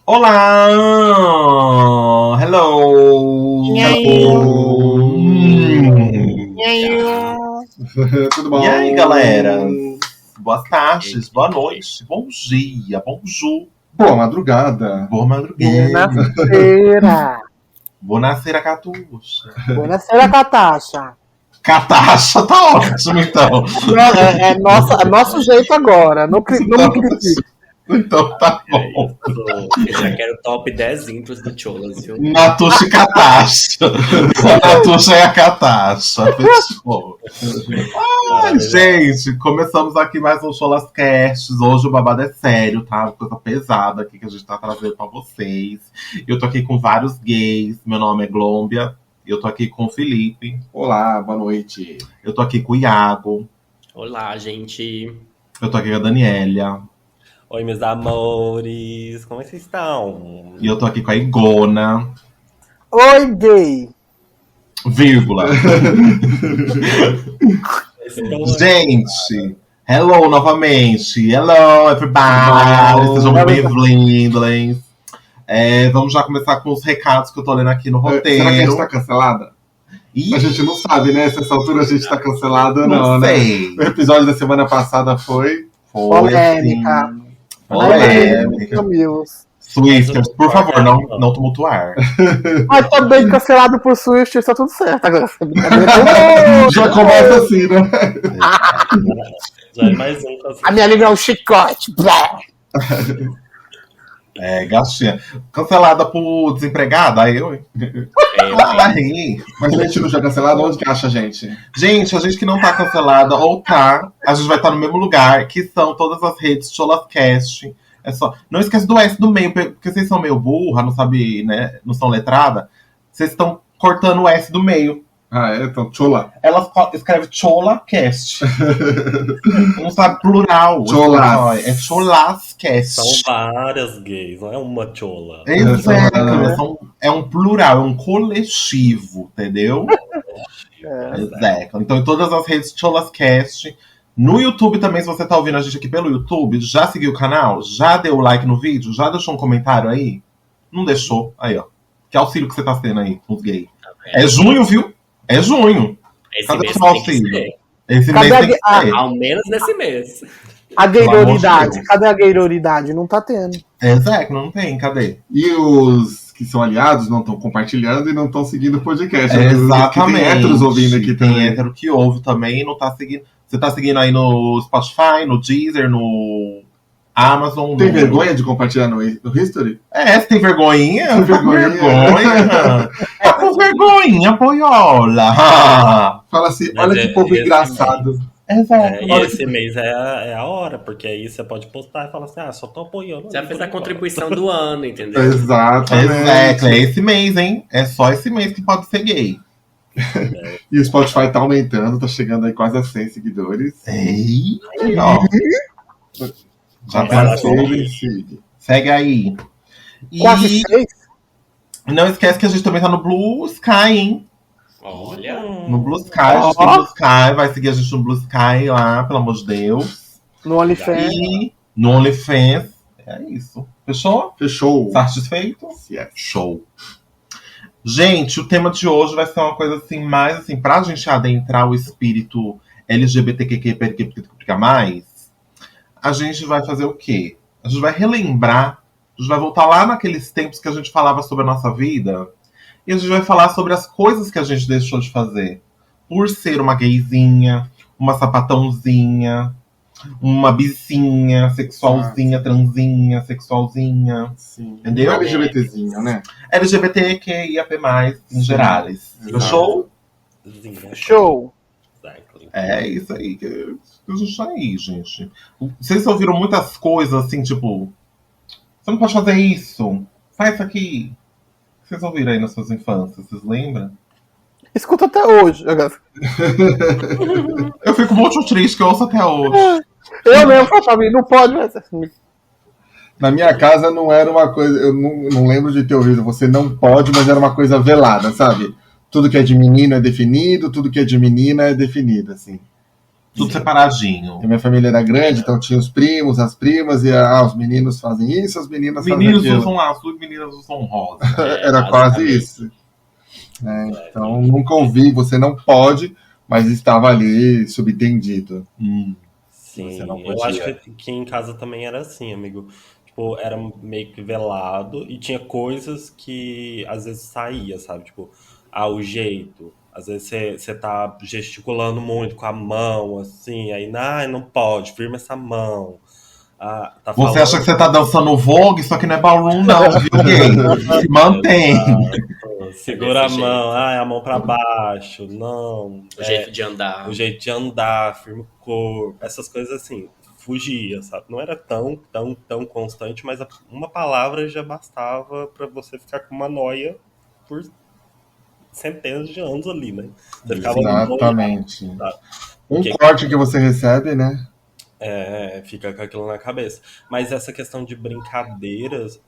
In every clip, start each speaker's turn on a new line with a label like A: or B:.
A: Olá! Hello!
B: E aí?
A: Hello!
B: E aí?
C: Tudo bom?
A: E aí, galera? Boas tardes, boa noite, bom dia, bonjour,
C: Boa madrugada.
A: boa madrugada.
B: Buonasera.
A: Buonasera, Catuxa.
B: Buonasera, Catasha.
A: Cataxa, tá ótimo, então.
B: É nosso jeito agora. Não me critique.
A: Então tá bom.
D: Eu já quero top 10 intros do Cholas, viu?
A: Natuxa e Cataxa. A Natuxa é a Cataxa. Fechou. Ai, gente, começamos aqui mais um Cholas Casts. Hoje o babado é sério, tá? Coisa pesada aqui que a gente tá trazendo pra vocês. Eu tô aqui com vários gays. Meu nome é Glómbia. Eu tô aqui com o Felipe.
C: Olá, boa noite.
A: Eu tô aqui com o Iago.
D: Olá, gente.
A: Eu tô aqui com a Daniela.
D: Oi, meus amores. Como é que vocês estão?
A: E eu tô aqui com a Igona.
B: Oi, gay.
A: Vírgula. Gente, hello novamente. Hello, everybody. Sejam bem-vindos. Vamos já começar com os recados que eu tô lendo aqui no roteiro.
C: Será que a gente tá cancelada?
A: Ih,
C: A gente não sabe, né? Se essa altura a gente tá cancelada ou não, né?
A: sei.
C: O episódio da semana passada foi...
B: Polêmica.
A: Assim, polêmica.
B: Amigos.
A: Swifters, por favor, não tumultuar.
B: Mas também cancelado por Swift, tá tudo certo agora.
C: Já começa assim, né?
D: Já é mais um.
B: A minha língua é um chicote.
A: Gatinha. Cancelada por desempregada, aí eu. Ai.
C: Mas a gente não já cancelado, onde que acha a gente?
A: Gente, a gente que não tá cancelada ou tá, a gente vai estar no mesmo lugar, que são todas as redes Cholascast. É só. Não esquece do S do meio, porque vocês são meio burra, não sabe, né? Não são letrada. Vocês estão cortando o S do meio.
C: Ah, é? Então, chola.
A: Ela escreve Cholacast. Não sabe plural.
C: Cholas.
A: É Cholascast.
D: São várias gays, não é uma chola.
A: Exato. É um plural, é um coletivo, entendeu? Exato. Então, em todas as redes Cholascast. No YouTube também, se você tá ouvindo a gente aqui pelo YouTube, já seguiu o canal? Já deu like no vídeo? Já deixou um comentário aí? Não deixou? Aí, ó. Que auxílio que você tá tendo aí com os gays. É junho, viu? É junho.
D: Esse
A: Cadê
D: mês
A: o
D: tem que
A: auxílio?
D: ser.
A: Esse
B: Cadê
A: mês tem que ser.
D: Ao menos nesse mês.
B: A
A: Pelo amor de
B: gayroridade.
A: Deus.
B: Cadê a gayroridade? Não tá tendo.
A: Exato, não tem, cadê?
C: E os que são aliados não estão compartilhando e não estão seguindo o podcast.
A: Exatamente.
C: Que tem héteros ouvindo aqui
A: tem
C: também.
A: hétero que ouve também e não tá seguindo. Você tá seguindo aí no Spotify, no Deezer, no Amazon.
C: Tem vergonha de compartilhar no History?
A: Você tem vergonhinha?
C: Tem vergonhinha.
A: É com vergonhinha, boiola.
C: Fala assim,
D: Mas
C: olha que povo
D: esse
C: engraçado.
A: Exato.
D: E esse mês é a hora, porque aí você pode postar e falar assim, só tô apoiando.
E: Já fez a contribuição do ano, entendeu?
C: Exatamente.
A: Exato, é esse mês, hein? É só esse mês que pode ser gay.
C: E o Spotify tá aumentando, tá chegando aí quase a 100 seguidores.
A: Ei, ó. Já pensou? Segue aí. E
B: Quase 6?
A: não esquece que a gente também tá no Blue Sky, hein?
E: Olha.
A: No Blue Sky, a gente tem Blue Sky, vai seguir a gente no Blue Sky lá, pelo amor de Deus.
B: No OnlyFans.
A: E no OnlyFans, é isso. Fechou?
C: Fechou.
A: Satisfeito?
C: Yes.
A: Show. Gente, o tema de hoje vai ser uma coisa assim, mais assim, pra gente adentrar o espírito LGBTQ+, a gente vai fazer o quê? A gente vai relembrar, a gente vai voltar lá naqueles tempos que a gente falava sobre a nossa vida e a gente vai falar sobre as coisas que a gente deixou de fazer. Por ser uma gayzinha, uma sapatãozinha, uma bicinha, sexualzinha, transinha, sexualzinha.
C: Sim.
A: Entendeu?
C: LGBTzinho, né?
A: LGBTQIAP+, em gerais. Show?
B: Show.
D: Exactly.
A: É isso aí que a gente tá aí, gente. Vocês ouviram muitas coisas assim, tipo... Você não pode fazer isso. Faz isso aqui. Vocês ouviram aí nas suas infâncias, vocês lembram?
B: Escuta até hoje.
A: Eu fico muito triste que eu ouço até hoje.
B: Eu mesmo falo pra mim, não pode, mas...
C: Na minha casa não era uma coisa... Eu não lembro de ter ouvido. Você não pode, mas era uma coisa velada, sabe? Tudo que é de menino é definido, tudo que é de menina é definido, assim.
A: Tudo separadinho.
C: E minha família era grande, então tinha os primos, as primas, e os meninos fazem isso, as meninas
A: Meninos
C: fazem aquilo.
A: usam azul e meninas usam rosa.
C: Era quase
E: basicamente.
C: isso. Então, nunca ouvi, você não pode, mas estava ali subentendido.
D: Sim,
A: Você não
D: eu
A: podia.
D: acho que em casa também era assim, amigo. Tipo, era meio que velado e tinha coisas que às vezes saía, sabe? Tipo, o jeito. Às vezes você tá gesticulando muito com a mão, assim, aí, não pode, firma essa mão. Tá
A: Você acha que
D: falando.
A: você tá dançando Vogue, só que não é ballroom, não, viu, gay? Se mantém.
D: Segura a
E: desse
D: mão,
E: jeito.
D: a mão pra baixo, não.
E: O jeito de andar.
D: O jeito de andar, firme o corpo, essas coisas assim, fugia, sabe? Não era tão constante, mas uma palavra já bastava pra você ficar com uma noia por centenas de anos ali, né? Você ficava noiado,
C: Exatamente.
D: sabe?
C: Um
D: Porque
C: corte que você recebe, né?
D: fica com aquilo na cabeça. Mas essa questão de brincadeiras,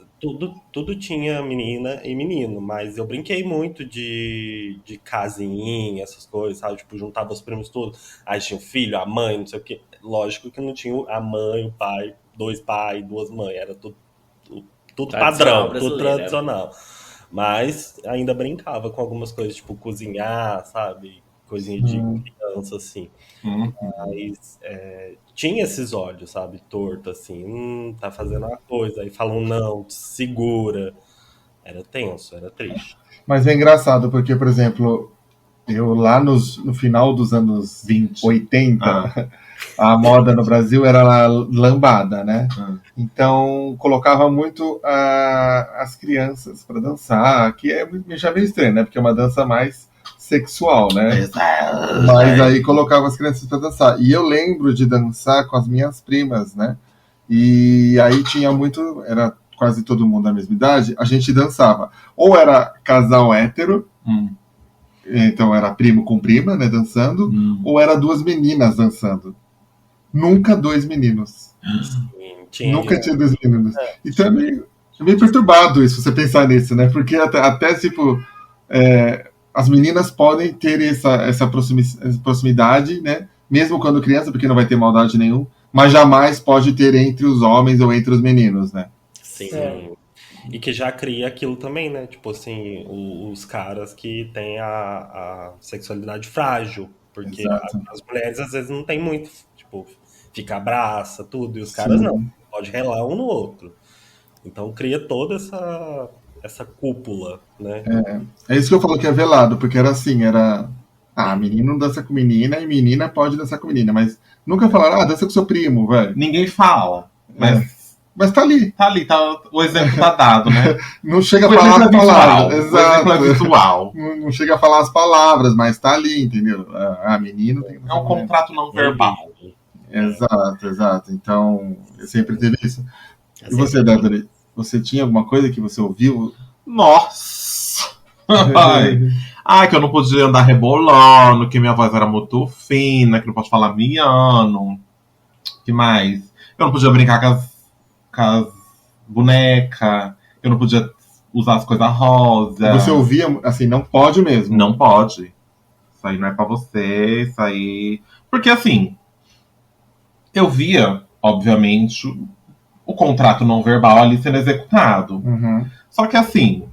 D: tudo tinha menina e menino, mas eu brinquei muito de casinha, essas coisas, sabe? Tipo, juntava os primos todos, aí tinha o filho, a mãe, não sei o quê. Lógico que não tinha a mãe, o pai, dois pais, duas mães, era tudo
E: Tradicional
D: padrão, tudo
E: brasileiro.
D: tradicional. Mas ainda brincava com algumas coisas, tipo cozinhar, sabe? Coisinha de criança, assim. Mas tinha esses olhos, sabe? Torto, assim. Tá fazendo uma coisa. Aí falam não, te segura. Era tenso, era triste.
C: Mas é engraçado, porque, por exemplo, eu lá no final dos anos 80, a moda no Brasil era a lambada, né? Então colocava muito as crianças para dançar, que me já meio estranho, né? Porque é uma dança mais sexual, né? Mas aí colocava as crianças para dançar. E eu lembro de dançar com as minhas primas, né? E aí tinha muito, era quase todo mundo da mesma idade, a gente dançava. Ou era casal hétero, então era primo com prima, né, dançando, ou era duas meninas dançando. Nunca dois meninos. Nunca tinha dois meninos. Então é meio perturbado isso, você pensar nisso, né? Porque até tipo, as meninas podem ter essa proximidade, né? Mesmo quando criança, porque não vai ter maldade nenhum, mas jamais pode ter entre os homens ou entre os meninos, né?
E: Sim.
D: E que já cria aquilo também, né? Tipo assim, os caras que têm a sexualidade frágil. Porque
C: Exato.
D: as mulheres às vezes não tem muito, tipo, fica abraça, tudo, e os caras não. Pode relar um no outro. Então cria toda essa cúpula, né?
C: É isso que eu falo que é velado, porque era assim, menino dança com menina e menina pode dançar com menina, mas nunca falaram, dança com seu primo, velho.
A: Ninguém fala,
C: Mas tá ali.
A: Tá ali, o exemplo tá dado, né?
C: Não chega a
A: O
C: falar
A: exemplo
C: as
A: é visual.
C: palavras.
A: O exemplo é visual.
C: Não chega a falar as palavras, mas tá ali, entendeu? Menino tem que
A: É um contrato não verbal.
C: Exato. Então, sempre teve isso. E você, Débora, você tinha alguma coisa que você ouviu?
A: Nossa! Que eu não podia andar rebolando, que minha voz era muito fina, que não pode falar miano. Que mais? Eu não podia brincar com as bonecas, eu não podia usar as coisas rosa.
C: Você ouvia, assim, não pode mesmo?
A: Não pode. Isso aí não é pra você, isso aí... Porque, assim, eu via, obviamente, o contrato não verbal ali sendo executado. Só que, assim,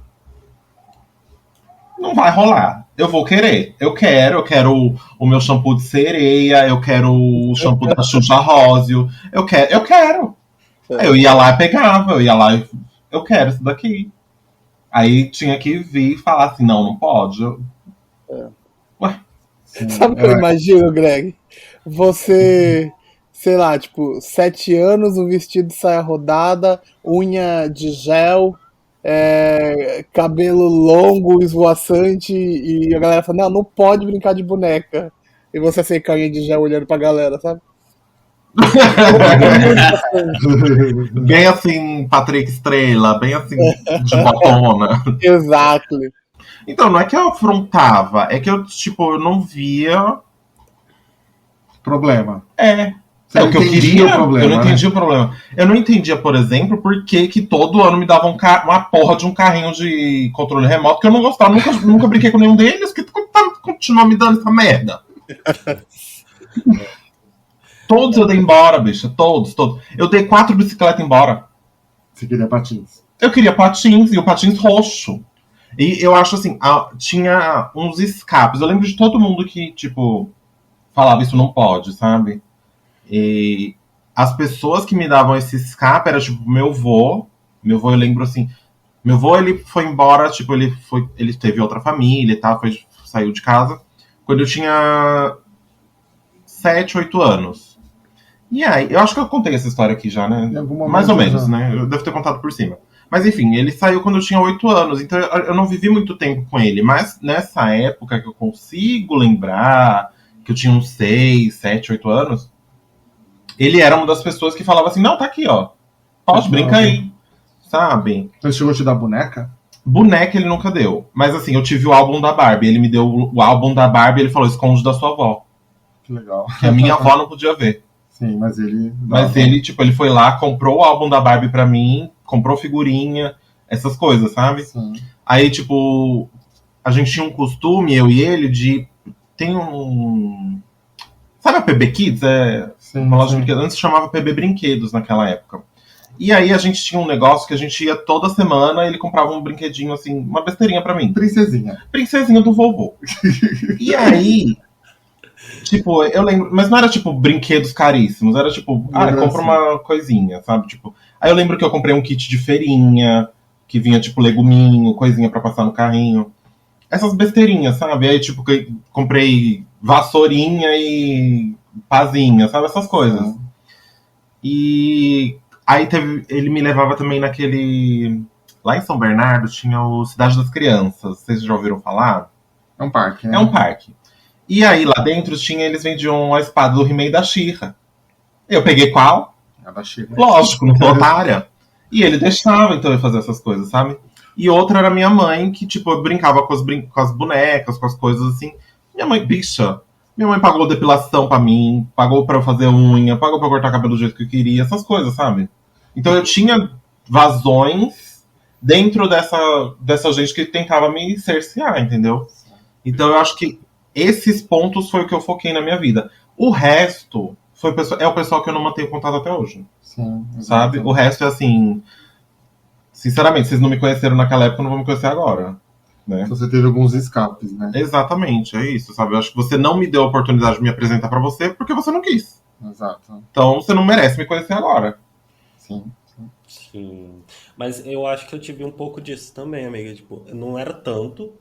A: não vai rolar. Eu vou querer. Eu quero o meu shampoo de sereia, eu quero o shampoo da Xuxa Rósio, eu quero. Aí eu ia lá e pegava, eu quero isso daqui. Aí tinha que vir e falar assim, não pode. Ué.
B: Sabe o que eu imagino, Greg? Você, sei lá, tipo, 7 anos, um vestido de saia rodada, unha de gel, cabelo longo, esvoaçante, e a galera fala, não pode brincar de boneca. E você sem carinha de gel olhando pra galera, sabe?
A: Bem assim, Patrick Estrela, bem assim, de botona.
B: Exato.
A: Então, não é que eu afrontava, é que eu, tipo, eu não via
C: problema.
A: É o que eu queria, eu não entendi o problema. Eu não entendia, por exemplo, por que todo ano me davam uma porra de um carrinho de controle remoto que eu não gostava, nunca brinquei com nenhum deles, que continua me dando essa merda. Todos eu dei embora, bicha. Todos. Eu dei 4 bicicletas embora.
C: Você queria patins?
A: Eu queria patins, e o patins roxo. E eu acho assim, tinha uns escapes. Eu lembro de todo mundo que, tipo, falava isso não pode, sabe? E as pessoas que me davam esse escape era, tipo, meu vô. Meu vô, eu lembro assim, meu vô, ele foi embora, tipo, ele teve outra família e tal, saiu de casa. Quando eu tinha 7, 8 anos. E aí, eu acho que eu contei essa história aqui já, né?
C: Em algum momento
A: Mais ou menos,
C: já.
A: né? Eu devo ter contado por cima. Mas enfim, ele saiu quando eu tinha 8 anos, então eu não vivi muito tempo com ele. Mas nessa época que eu consigo lembrar, que eu tinha uns 6, 7, 8 anos, ele era uma das pessoas que falava assim, não, tá aqui, ó. Pode, brinca aí. Sabe?
C: Ele chegou a te dar boneca?
A: Boneca ele nunca deu. Mas assim, eu tive o álbum da Barbie. Ele me deu o álbum da Barbie e ele falou, esconde da sua avó.
C: Que legal.
A: Que a minha avó não podia ver.
C: Sim, mas ele...
A: Mas ele, tipo, ele foi lá, comprou o álbum da Barbie pra mim, comprou figurinha, essas coisas, sabe?
C: Sim.
A: Aí, tipo, a gente tinha um costume, eu e ele, de... Tem um... Sabe a PB Kids?
C: Sim,
A: Uma loja de
C: sim.
A: brinquedos. Antes se chamava PB Brinquedos naquela época. E aí a gente tinha um negócio que a gente ia toda semana e ele comprava um brinquedinho, assim, uma besteirinha pra mim.
C: Princesinha.
A: Princesinha do vovô. E aí... Tipo, eu lembro, mas não era tipo brinquedos caríssimos, era tipo, compra uma coisinha, sabe? Tipo, aí eu lembro que eu comprei um kit de feirinha, que vinha tipo leguminho, coisinha pra passar no carrinho. Essas besteirinhas, sabe? Aí tipo, comprei vassourinha e pazinha, sabe? Essas coisas. E aí ele me levava também naquele... Lá em São Bernardo tinha o Cidade das Crianças, vocês já ouviram falar?
C: É um parque, né?
A: É um parque. E aí, lá dentro, eles vendiam a espada do He-Man da She-Ra. Eu peguei qual?
C: A da She-Ra.
A: Lógico, não sou otária. E ele deixava, então, eu fazer essas coisas, sabe? E outra era minha mãe, que, tipo, eu brincava com as bonecas, com as coisas assim. Minha mãe, bicha, minha mãe pagou depilação pra mim, pagou pra eu fazer unha, pagou pra eu cortar cabelo do jeito que eu queria, essas coisas, sabe? Então eu tinha vazões dentro dessa gente que tentava me cercear, entendeu? Então eu acho que esses pontos foi o que eu foquei na minha vida. O resto é o pessoal que eu não mantenho contato até hoje.
C: Sim,
A: sabe? O resto é assim... Sinceramente, vocês não me conheceram naquela época, não vão me conhecer agora. Né?
C: Você teve alguns escapes, né?
A: Exatamente, é isso, sabe? Eu acho que você não me deu a oportunidade de me apresentar pra você porque você não quis.
C: Exato.
A: Então você não merece me conhecer agora.
C: Sim.
D: Sim. Mas eu acho que eu tive um pouco disso também, amiga. Tipo, não era tanto,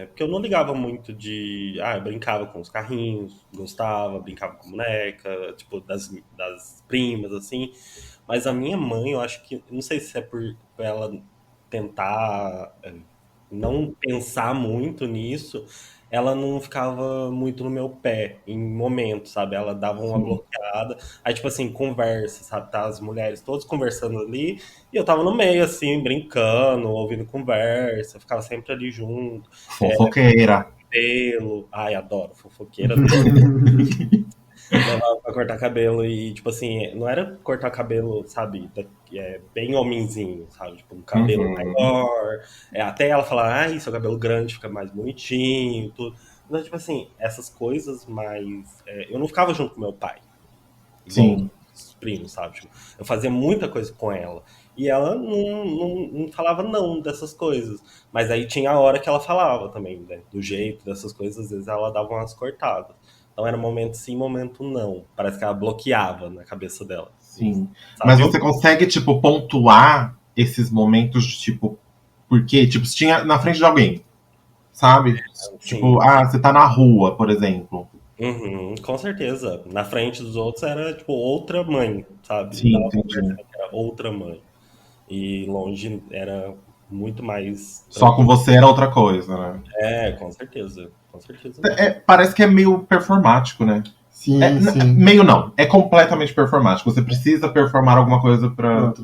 D: porque eu não ligava muito de... eu brincava com os carrinhos, gostava, brincava com boneca, tipo, das primas, assim. Mas a minha mãe, eu acho que... Não sei se é por ela tentar não pensar muito nisso, ela não ficava muito no meu pé em momentos, sabe? Ela dava uma bloqueada. Aí, tipo assim, conversa, sabe? Tá as mulheres todas conversando ali, e eu tava no meio, assim, brincando, ouvindo conversa, ficava sempre ali junto.
A: Fofoqueira.
D: Cabelo. Ai, adoro, fofoqueira. Levava pra cortar cabelo e, tipo assim, não era cortar cabelo, sabe, bem homenzinho, sabe? Tipo, um cabelo maior. Até ela falar, seu cabelo grande fica mais bonitinho, tudo. Então, tipo assim, essas coisas mais... eu não ficava junto com meu pai.
A: Sim.
D: Os primos, sabe? Tipo, eu fazia muita coisa com ela. E ela não falava não dessas coisas. Mas aí tinha a hora que ela falava também, né? Do jeito dessas coisas, às vezes ela dava umas cortadas. Então era momento sim, momento não. Parece que ela bloqueava na cabeça dela.
A: Sim.
D: Sabe?
A: Mas você consegue, tipo, pontuar esses momentos de, tipo... Porque, tipo, se tinha na frente de alguém, sabe? Tipo, você tá na rua, por exemplo.
D: Com certeza. Na frente dos outros era, tipo, outra mãe, sabe?
A: Sim, entendi.
D: Era outra mãe. E longe era muito mais...
A: Só com você era outra coisa, né?
D: Com certeza. Com certeza.
A: Parece que é meio performático, né?
C: Sim, sim.
A: Meio não. É completamente performático. Você precisa performar alguma coisa pra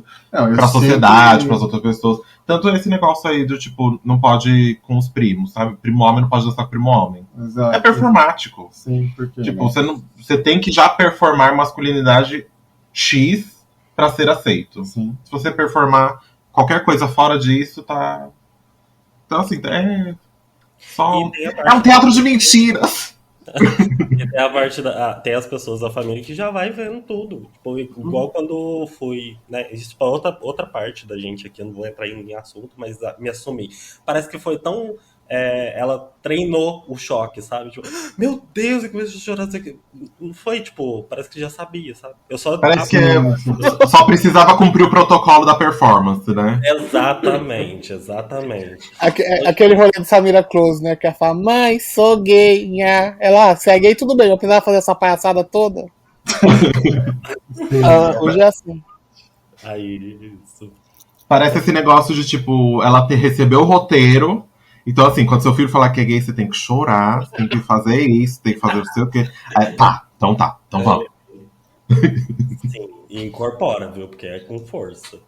A: sociedade, pras outras pessoas. Tanto esse negócio aí do tipo, não pode ir com os primos, sabe? Primo homem não pode dançar com primo homem.
C: Exato.
A: É performático.
C: Sim, porque...
A: Tipo, você tem que já performar masculinidade X pra ser aceito.
C: Sim.
A: Se você performar qualquer coisa fora disso, tá... Então, assim, é um teatro de mentiras.
D: E tem a parte tem as pessoas da família que já vai vendo tudo. Tipo, igual quando fui, né? Isso é outra parte da gente aqui, eu não vou entrar em assunto, mas me assumi. Parece que foi tão. Ela treinou o choque, sabe? Tipo, meu Deus, eu comecei a chorar. Não foi, tipo, parece que já sabia, sabe? Eu só.
A: Parece que só precisava cumprir o protocolo da performance, né?
D: Exatamente, exatamente.
B: Aquele rolê de Samira Close, né? Que ela fala, mãe, sou gay. Nha. Ela, se é gay, tudo bem, eu precisava fazer essa palhaçada toda. Hoje é assim.
D: Aí, isso.
A: Parece esse negócio de, tipo, ela recebeu o roteiro. Então, assim, quando seu filho falar que é gay, você tem que chorar, você tem que fazer isso, tem que fazer não sei o quê. Aí, então vamos.
D: Sim, e incorpora, viu? Porque é com força.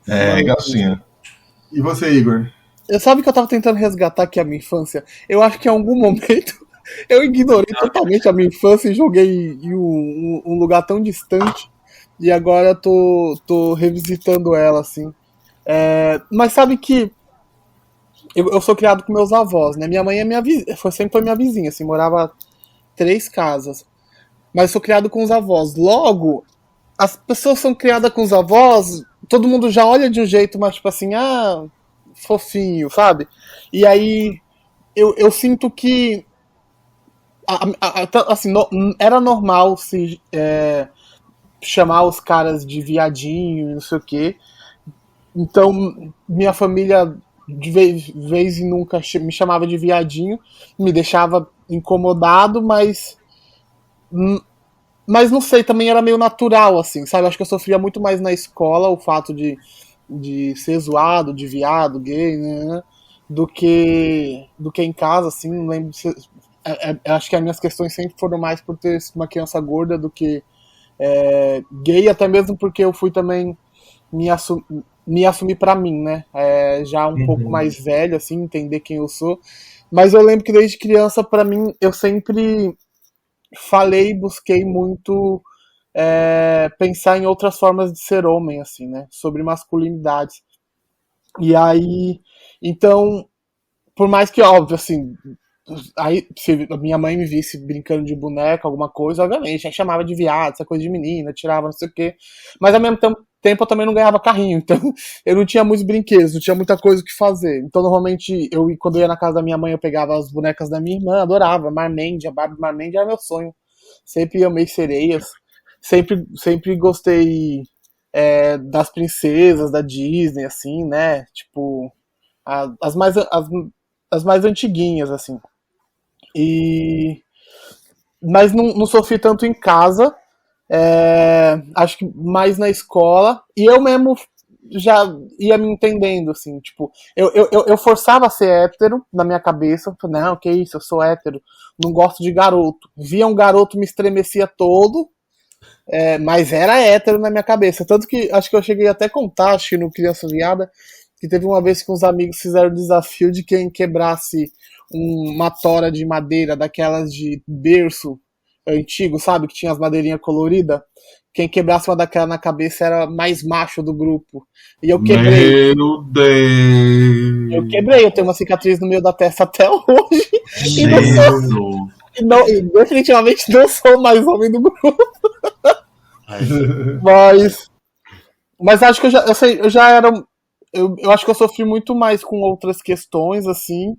A: Gatinha.
C: E você, Igor?
B: Eu sabe que eu tava tentando resgatar aqui a minha infância. Eu acho que em algum momento eu ignorei totalmente a minha infância e joguei em um lugar tão distante. E agora tô revisitando ela, assim. Mas sabe que eu sou criado com meus avós, né? Minha mãe é sempre foi minha vizinha, assim, morava 3 casas. Mas sou criado com os avós. Logo, as pessoas são criadas com os avós, todo mundo já olha de um jeito mais, tipo assim, fofinho, sabe? E aí eu sinto que assim, era normal se chamar os caras de viadinho e não sei o quê. Então, minha família de vez em nunca me chamava de viadinho, me deixava incomodado, mas não sei, também era meio natural, assim, sabe? Acho que eu sofria muito mais na escola o fato de ser zoado, de viado, gay, né? Do que em casa, assim, não lembro se, acho que as minhas questões sempre foram mais por ter uma criança gorda do que gay, até mesmo porque eu fui também me assumir pra mim, né? Já um pouco mais velho, assim, entender quem eu sou. Mas eu lembro que desde criança, pra mim, eu sempre busquei muito pensar em outras formas de ser homem, assim, né? Sobre masculinidade. E aí, então, por mais que, óbvio, assim, aí se a minha mãe me visse brincando de boneca, alguma coisa, obviamente, aí chamava de viado, essa coisa de menina, tirava não sei o quê. Mas ao mesmo tempo eu também não ganhava carrinho, então eu não tinha muitos brinquedos, não tinha muita coisa o que fazer. Então normalmente, quando eu ia na casa da minha mãe, eu pegava as bonecas da minha irmã, adorava, Marmende, a Barbie Marmende era meu sonho. Sempre amei sereias, sempre gostei das princesas da Disney, assim, né? Tipo, as mais antiguinhas, assim. Mas não sofri tanto em casa, acho que mais na escola, e eu mesmo já ia me entendendo, assim, tipo, eu forçava a ser hétero na minha cabeça, não, que isso, eu sou hétero, não gosto de garoto. Via um garoto, me estremecia todo, mas era hétero na minha cabeça. Tanto que acho que eu cheguei até a contar, acho que no Criança Viada, que teve uma vez que uns amigos fizeram o desafio de quem quebrasse uma tora de madeira, daquelas de berço antigo, sabe? Que tinha as madeirinhas coloridas. Quem quebrasse uma daquela na cabeça era mais macho do grupo. E eu quebrei.
A: Meu Deus!
B: Eu quebrei, eu tenho uma cicatriz no meio da testa até hoje. E definitivamente não sou mais homem do grupo. Mas acho que eu já era. Eu acho que eu sofri muito mais com outras questões, assim,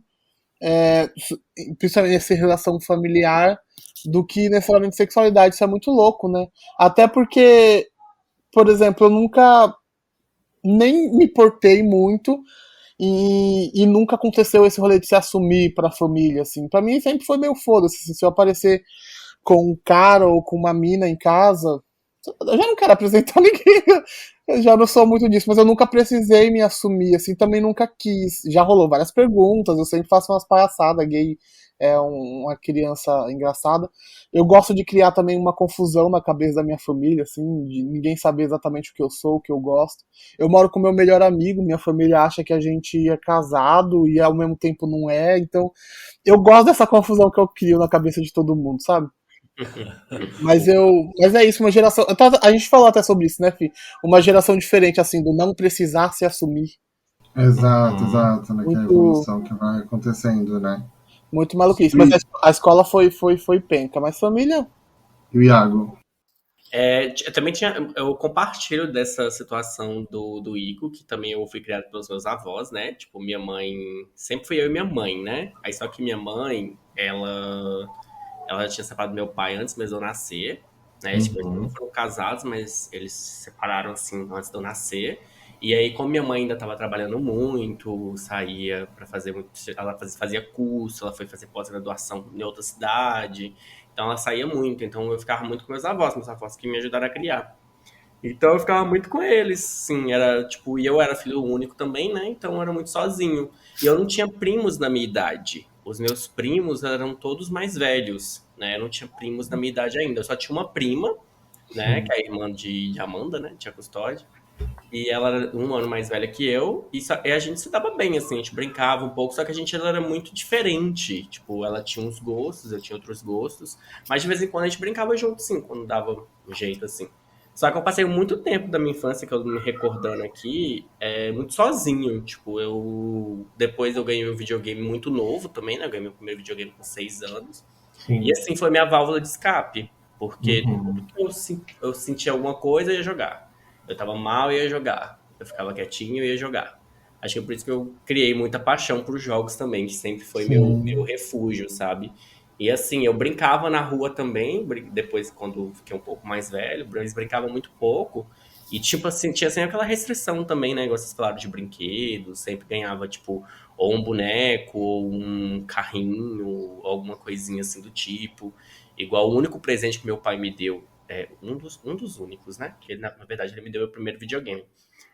B: principalmente nessa relação familiar, do que necessariamente sexualidade. Isso é muito louco, né? Até porque, por exemplo, eu nunca nem me portei muito e nunca aconteceu esse rolê de se assumir pra família, assim. Pra mim sempre foi meio foda-se. Assim, se eu aparecer com um cara ou com uma mina em casa, eu já não quero apresentar ninguém. Eu já não sou muito disso, mas eu nunca precisei me assumir, assim, também nunca quis. Já rolou várias perguntas, eu sempre faço umas palhaçadas, gay é uma criança engraçada. Eu gosto de criar também uma confusão na cabeça da minha família, assim, de ninguém saber exatamente o que eu sou, o que eu gosto. Eu moro com meu melhor amigo, minha família acha que a gente é casado e ao mesmo tempo não é, então eu gosto dessa confusão que eu crio na cabeça de todo mundo, sabe? Mas é isso, uma geração. A gente falou até sobre isso, né, Fih? Uma geração diferente, assim, do não precisar se assumir.
C: Exato, né? Que é a evolução que vai acontecendo, né?
B: Muito maluquice. Mas a escola foi penca. Mas família...
C: E o Iago?
E: Eu também eu compartilho dessa situação do Igor, que também eu fui criado pelos meus avós, né? Tipo, minha mãe, sempre fui eu e minha mãe, né? Aí só que minha mãe, ela tinha separado do meu pai antes mesmo de eu nascer, né? Tipo, eles não foram casados, mas eles se separaram assim antes de eu nascer. E aí, como minha mãe ainda estava trabalhando muito, saía para fazer muito, ela fazia curso, ela foi fazer pós-graduação em outra cidade. Então ela saía muito, então eu ficava muito com meus avós que me ajudaram a criar. Então eu ficava muito com eles, sim, era tipo, e eu era filho único também, né? Então eu era muito sozinho. E eu não tinha primos na minha idade. Os meus primos eram todos mais velhos, né? Eu não tinha primos na minha idade ainda. Eu só tinha uma prima, né? Que é a irmã de Amanda, né? Tia Custódia. E ela era 1 ano mais velha que eu, e a gente se dava bem, assim, a gente brincava um pouco, só que ela era muito diferente. Tipo, ela tinha uns gostos, eu tinha outros gostos, mas de vez em quando a gente brincava junto, sim, quando dava um jeito, assim. Só que eu passei muito tempo da minha infância, que eu me recordando aqui, muito sozinho. Tipo, depois eu ganhei um videogame muito novo também, né? Eu ganhei meu primeiro videogame com 6 anos. Sim. E assim, foi minha válvula de escape, porque tudo que eu sentia alguma coisa, eu ia jogar. Eu tava mal, eu ia jogar. Eu ficava quietinho, eu ia jogar. Acho que é por isso que eu criei muita paixão por jogos também, que sempre foi meu refúgio, sabe? E assim, eu brincava na rua também, depois quando fiquei um pouco mais velho, eles brincavam muito pouco. E tipo assim, tinha assim, aquela restrição também, né? Igual vocês falaram de brinquedos, sempre ganhava tipo, ou um boneco, ou um carrinho, ou alguma coisinha assim do tipo. Igual o único presente que meu pai me deu, um dos únicos, né? Que na verdade ele me deu o primeiro videogame.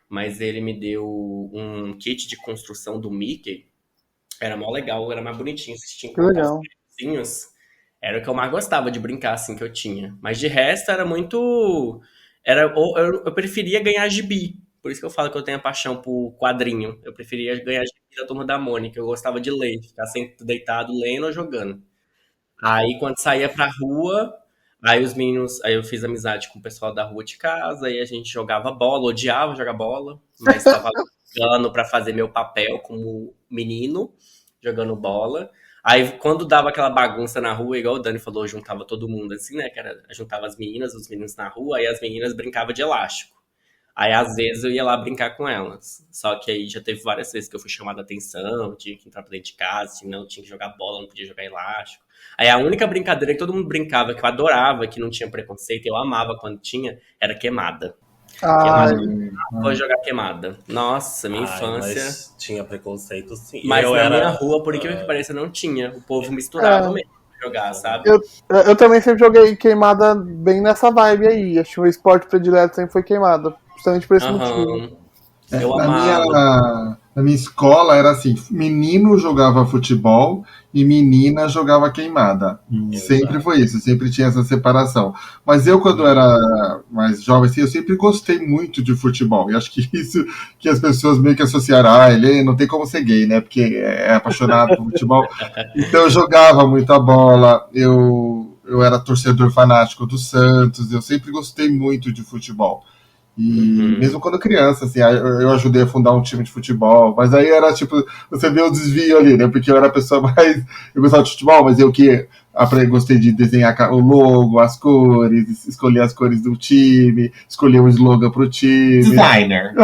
E: Mas ele me deu um kit de construção do Mickey. Era mó legal, era mais bonitinho. Vocês tinham que colocar os pedacinhos. Era o que eu mais gostava de brincar, assim, que eu tinha. Mas de resto era muito... Eu preferia ganhar gibi. Por isso que eu falo que eu tenho a paixão por quadrinho. Eu preferia ganhar gibi da Turma da Mônica. Eu gostava de ler, ficar sempre deitado lendo ou jogando. Aí quando saía pra rua... Aí eu fiz amizade com o pessoal da rua de casa, aí a gente jogava bola, odiava jogar bola, mas estava jogando para fazer meu papel como menino, jogando bola. Aí quando dava aquela bagunça na rua, igual o Dani falou, juntava todo mundo assim, né? Juntava as meninas, os meninos na rua, aí as meninas brincavam de elástico. Aí às vezes eu ia lá brincar com elas. Só que aí já teve várias vezes que eu fui chamada a atenção, tinha que entrar pra dentro de casa, senão tinha que jogar bola, não podia jogar elástico. Aí a única brincadeira que todo mundo brincava, que eu adorava, que não tinha preconceito, eu amava quando tinha, era queimada. Vou jogar queimada. Nossa, minha infância.
D: Mas tinha preconceito, sim.
E: Mas minha rua, por incrível que pareça, não tinha. O povo misturava mesmo pra jogar, sabe?
B: Eu também sempre joguei queimada bem nessa vibe aí. Acho que o esporte predileto sempre foi queimada. Justamente por esse motivo.
E: Eu amava.
C: Na minha escola era assim, menino jogava futebol e menina jogava queimada. Sempre foi isso, sempre tinha essa separação. Mas eu, quando era mais jovem, assim, eu sempre gostei muito de futebol. E acho que isso que as pessoas meio que associaram, ele não tem como ser gay, né? Porque é apaixonado por futebol. Então eu jogava muita bola, eu era torcedor fanático do Santos, eu sempre gostei muito de futebol. E mesmo quando criança, assim, eu ajudei a fundar um time de futebol, mas aí era tipo, você vê o desvio ali, né? Porque eu era a pessoa mais. Eu gostava de futebol, mas eu que gostei de desenhar o logo, as cores, escolher as cores do time, escolher um slogan pro time.
A: Designer.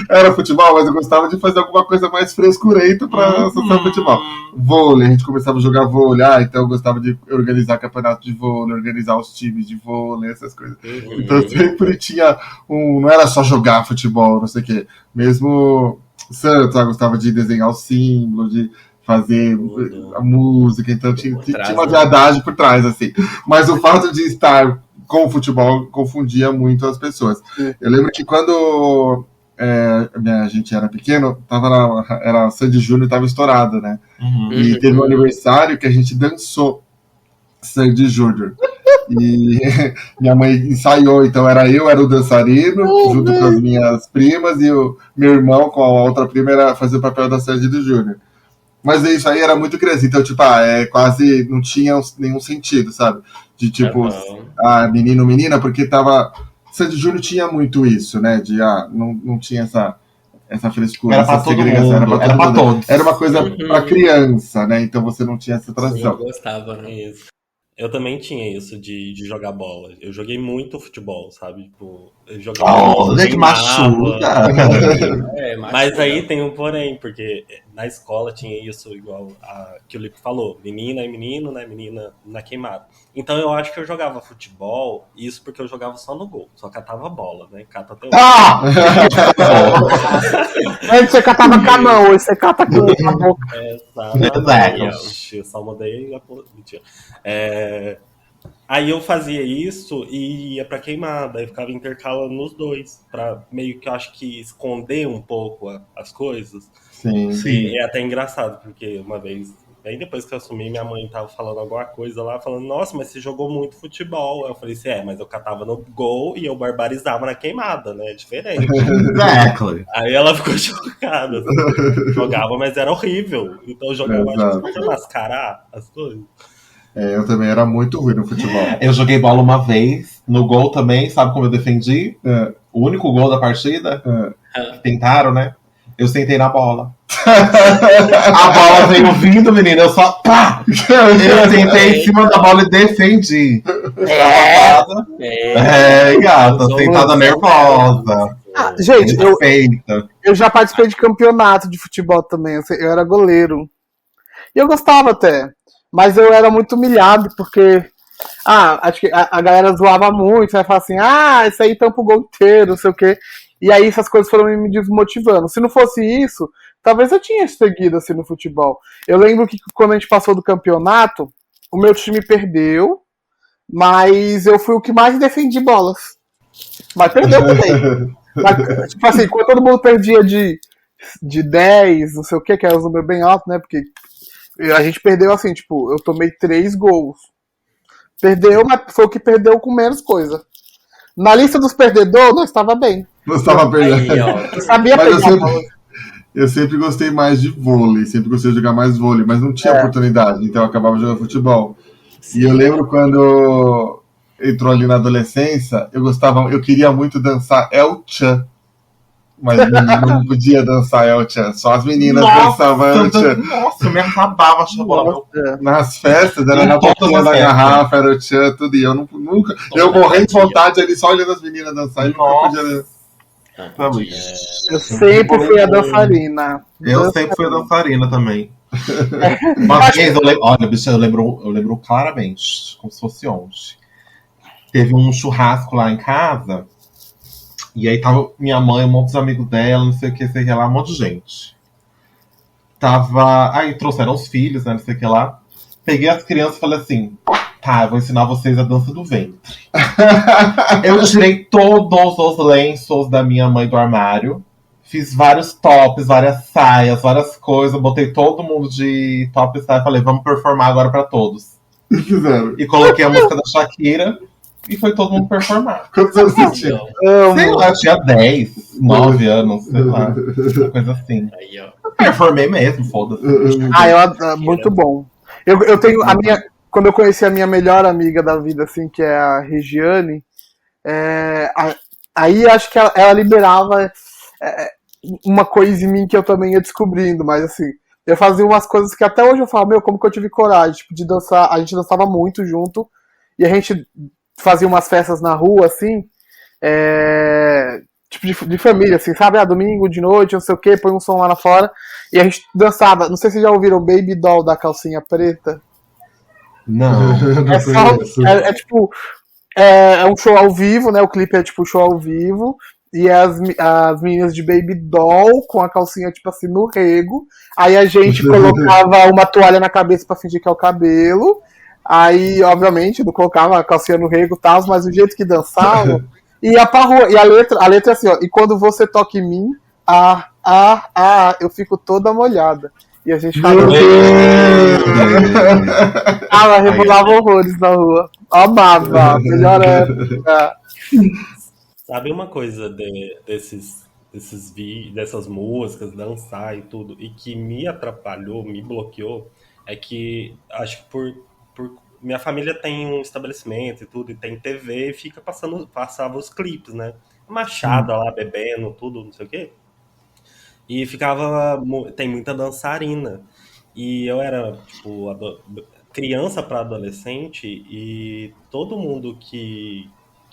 C: Era futebol, mas eu gostava de fazer alguma coisa mais frescurenta pra associar futebol. Vôlei, a gente começava a jogar vôlei, então eu gostava de organizar campeonato de vôlei, organizar os times de vôlei, essas coisas. Então sempre tinha não era só jogar futebol, não sei o quê. Mesmo Santos, eu gostava de desenhar o símbolo, de fazer a música, então tinha uma viadagem por trás, assim. Mas o fato de estar com o futebol confundia muito as pessoas. Eu lembro que quando a gente era pequeno, era Sandy Júnior, estava estourado, né? E teve um aniversário que a gente dançou Sandy Júnior. E minha mãe ensaiou, então era o dançarino, junto com as minhas primas, e o meu irmão, com a outra prima, era fazer o papel da Sandy Júnior. Mas isso aí era muito criança, então, tipo, quase não tinha nenhum sentido, sabe? De tipo, menino, menina, porque Sandy Júnior tinha muito isso, né? De não tinha essa frescura,
A: Era pra
C: essa
A: todo
C: segregação.
A: mundo, era pra todos.
C: Era uma coisa pra criança, né? Então você não tinha essa
E: Eu
C: tradição.
E: gostava, né?
D: Isso. Eu também tinha isso de jogar bola. Eu joguei muito futebol, sabe? Tipo, eu jogava
A: Olha que
D: queimava.
A: machuca!
D: Mas aí tem um porém, porque na escola tinha isso igual a que o Lipe falou, menina e menino, né? Menina na queimada. Então eu acho que eu jogava futebol, isso porque eu jogava só no gol, só catava bola, né? Cata até hoje.
A: Ah!
B: Antes você catava com a mão, hoje você cata com a boca.
D: Exatamente. Eu só mudei a mentira. Aí eu fazia isso e ia pra queimada, aí ficava intercalando nos dois, pra meio que eu acho que esconder um pouco as coisas.
C: Sim.
D: E é até engraçado, porque uma vez, bem depois que eu assumi, minha mãe tava falando alguma coisa lá, falando, nossa, mas você jogou muito futebol. Eu falei assim, mas eu catava no gol e eu barbarizava na queimada, né? É diferente.
A: Exactly.
D: Aí ela ficou chocada. Assim, jogava, mas era horrível. Então eu jogava, acho que pra mascarar as coisas.
C: Eu também era muito ruim no futebol.
A: Eu joguei bola uma vez, no gol também, sabe como eu defendi? O único gol da partida, tentaram, né? Eu sentei na bola. A bola veio vindo, menina, eu só pá! Eu sentei em cima da bola e defendi. Gata, sentada nervosa.
B: Gente,
A: Feita.
B: eu já participei de campeonato de futebol também, eu era goleiro. E eu gostava até. Mas eu era muito humilhado, porque acho que a galera zoava muito, vai falar assim, isso aí tampa o gol inteiro, não sei o quê. E aí essas coisas foram me desmotivando. Se não fosse isso, talvez eu tinha seguido assim no futebol. Eu lembro que quando a gente passou do campeonato, o meu time perdeu, mas eu fui o que mais defendi bolas. Mas perdeu também. Mas, tipo assim, quando todo mundo perdia de 10, não sei o que era um número bem alto, né? Porque a gente perdeu assim, tipo, eu tomei 3 gols. Perdeu, mas foi o que perdeu com menos coisa. Na lista dos perdedores, nós estava bem.
C: Não estava perdendo.
B: Eu sabia pegar.
C: Eu sempre gostei mais de vôlei, sempre gostei de jogar mais vôlei, mas não tinha oportunidade, então eu acabava jogando futebol. Sim. E eu lembro quando entrou ali na adolescência, eu queria muito dançar El Chan. Mas não podia dançar El Chan, só as meninas dançavam El Chan.
A: Nossa, eu me acabava achando
C: nas festas, era na boquinha da garrafa, era o Chan, tudo. E eu nunca. Eu morri de vontade ali só olhando as meninas dançar e nunca podia.
B: Eu sempre fui a dançarina.
A: Eu sempre fui a dançarina também. Uma vez, olha, bicho, eu lembro claramente, como se fosse ontem. Teve um churrasco lá em casa. E aí tava minha mãe, um monte de amigos dela, não sei o que lá, um monte de gente. Aí trouxeram os filhos, né, não sei o que lá. Peguei as crianças e falei assim, eu vou ensinar vocês a dança do ventre. Eu tirei todos os lenços da minha mãe do armário. Fiz vários tops, várias saias, várias coisas. Botei todo mundo de top e saia. Falei, vamos performar agora pra todos. E coloquei a música da Shakira. E foi todo mundo performar.
C: Quantos anos você tinha?
A: Sei lá, eu tinha 10, 9 anos, sei lá. Uma coisa assim. Eu performei mesmo, foda-se.
B: Muito bom. Eu tenho a minha. Quando eu conheci a minha melhor amiga da vida, assim, que é a Regiane, aí acho que ela liberava uma coisa em mim que eu também ia descobrindo, mas assim, eu fazia umas coisas que até hoje eu falo, como que eu tive coragem, tipo, de dançar. A gente dançava muito junto, e a gente fazia umas festas na rua, assim, tipo de família, assim, sabe? Domingo de noite, não sei o que, põe um som lá fora, e a gente dançava. Não sei se vocês já ouviram o Baby Doll da calcinha preta.
A: Não.
B: Tipo, é um show ao vivo, né? O clipe é tipo show ao vivo, e as meninas de Baby Doll com a calcinha, tipo assim, no rego. Aí a gente colocava uma toalha na cabeça pra fingir que é o cabelo. Aí, obviamente, não colocava a calcinha no rego e tal, mas o jeito que dançava, ia pra rua. E a letra é assim, ó, e quando você toca em mim, eu fico toda molhada. E a gente falou. Ela rebolava horrores na rua. Amava, melhor época.
D: Sabe uma coisa dessas músicas, dançar e tudo, e que me atrapalhou, me bloqueou, é que acho que por minha família tem um estabelecimento e tudo, e tem TV, e passava os clipes, né? Machada lá, bebendo, tudo, não sei o quê. E ficava. Tem muita dançarina. E eu era, tipo, criança para adolescente e todo mundo que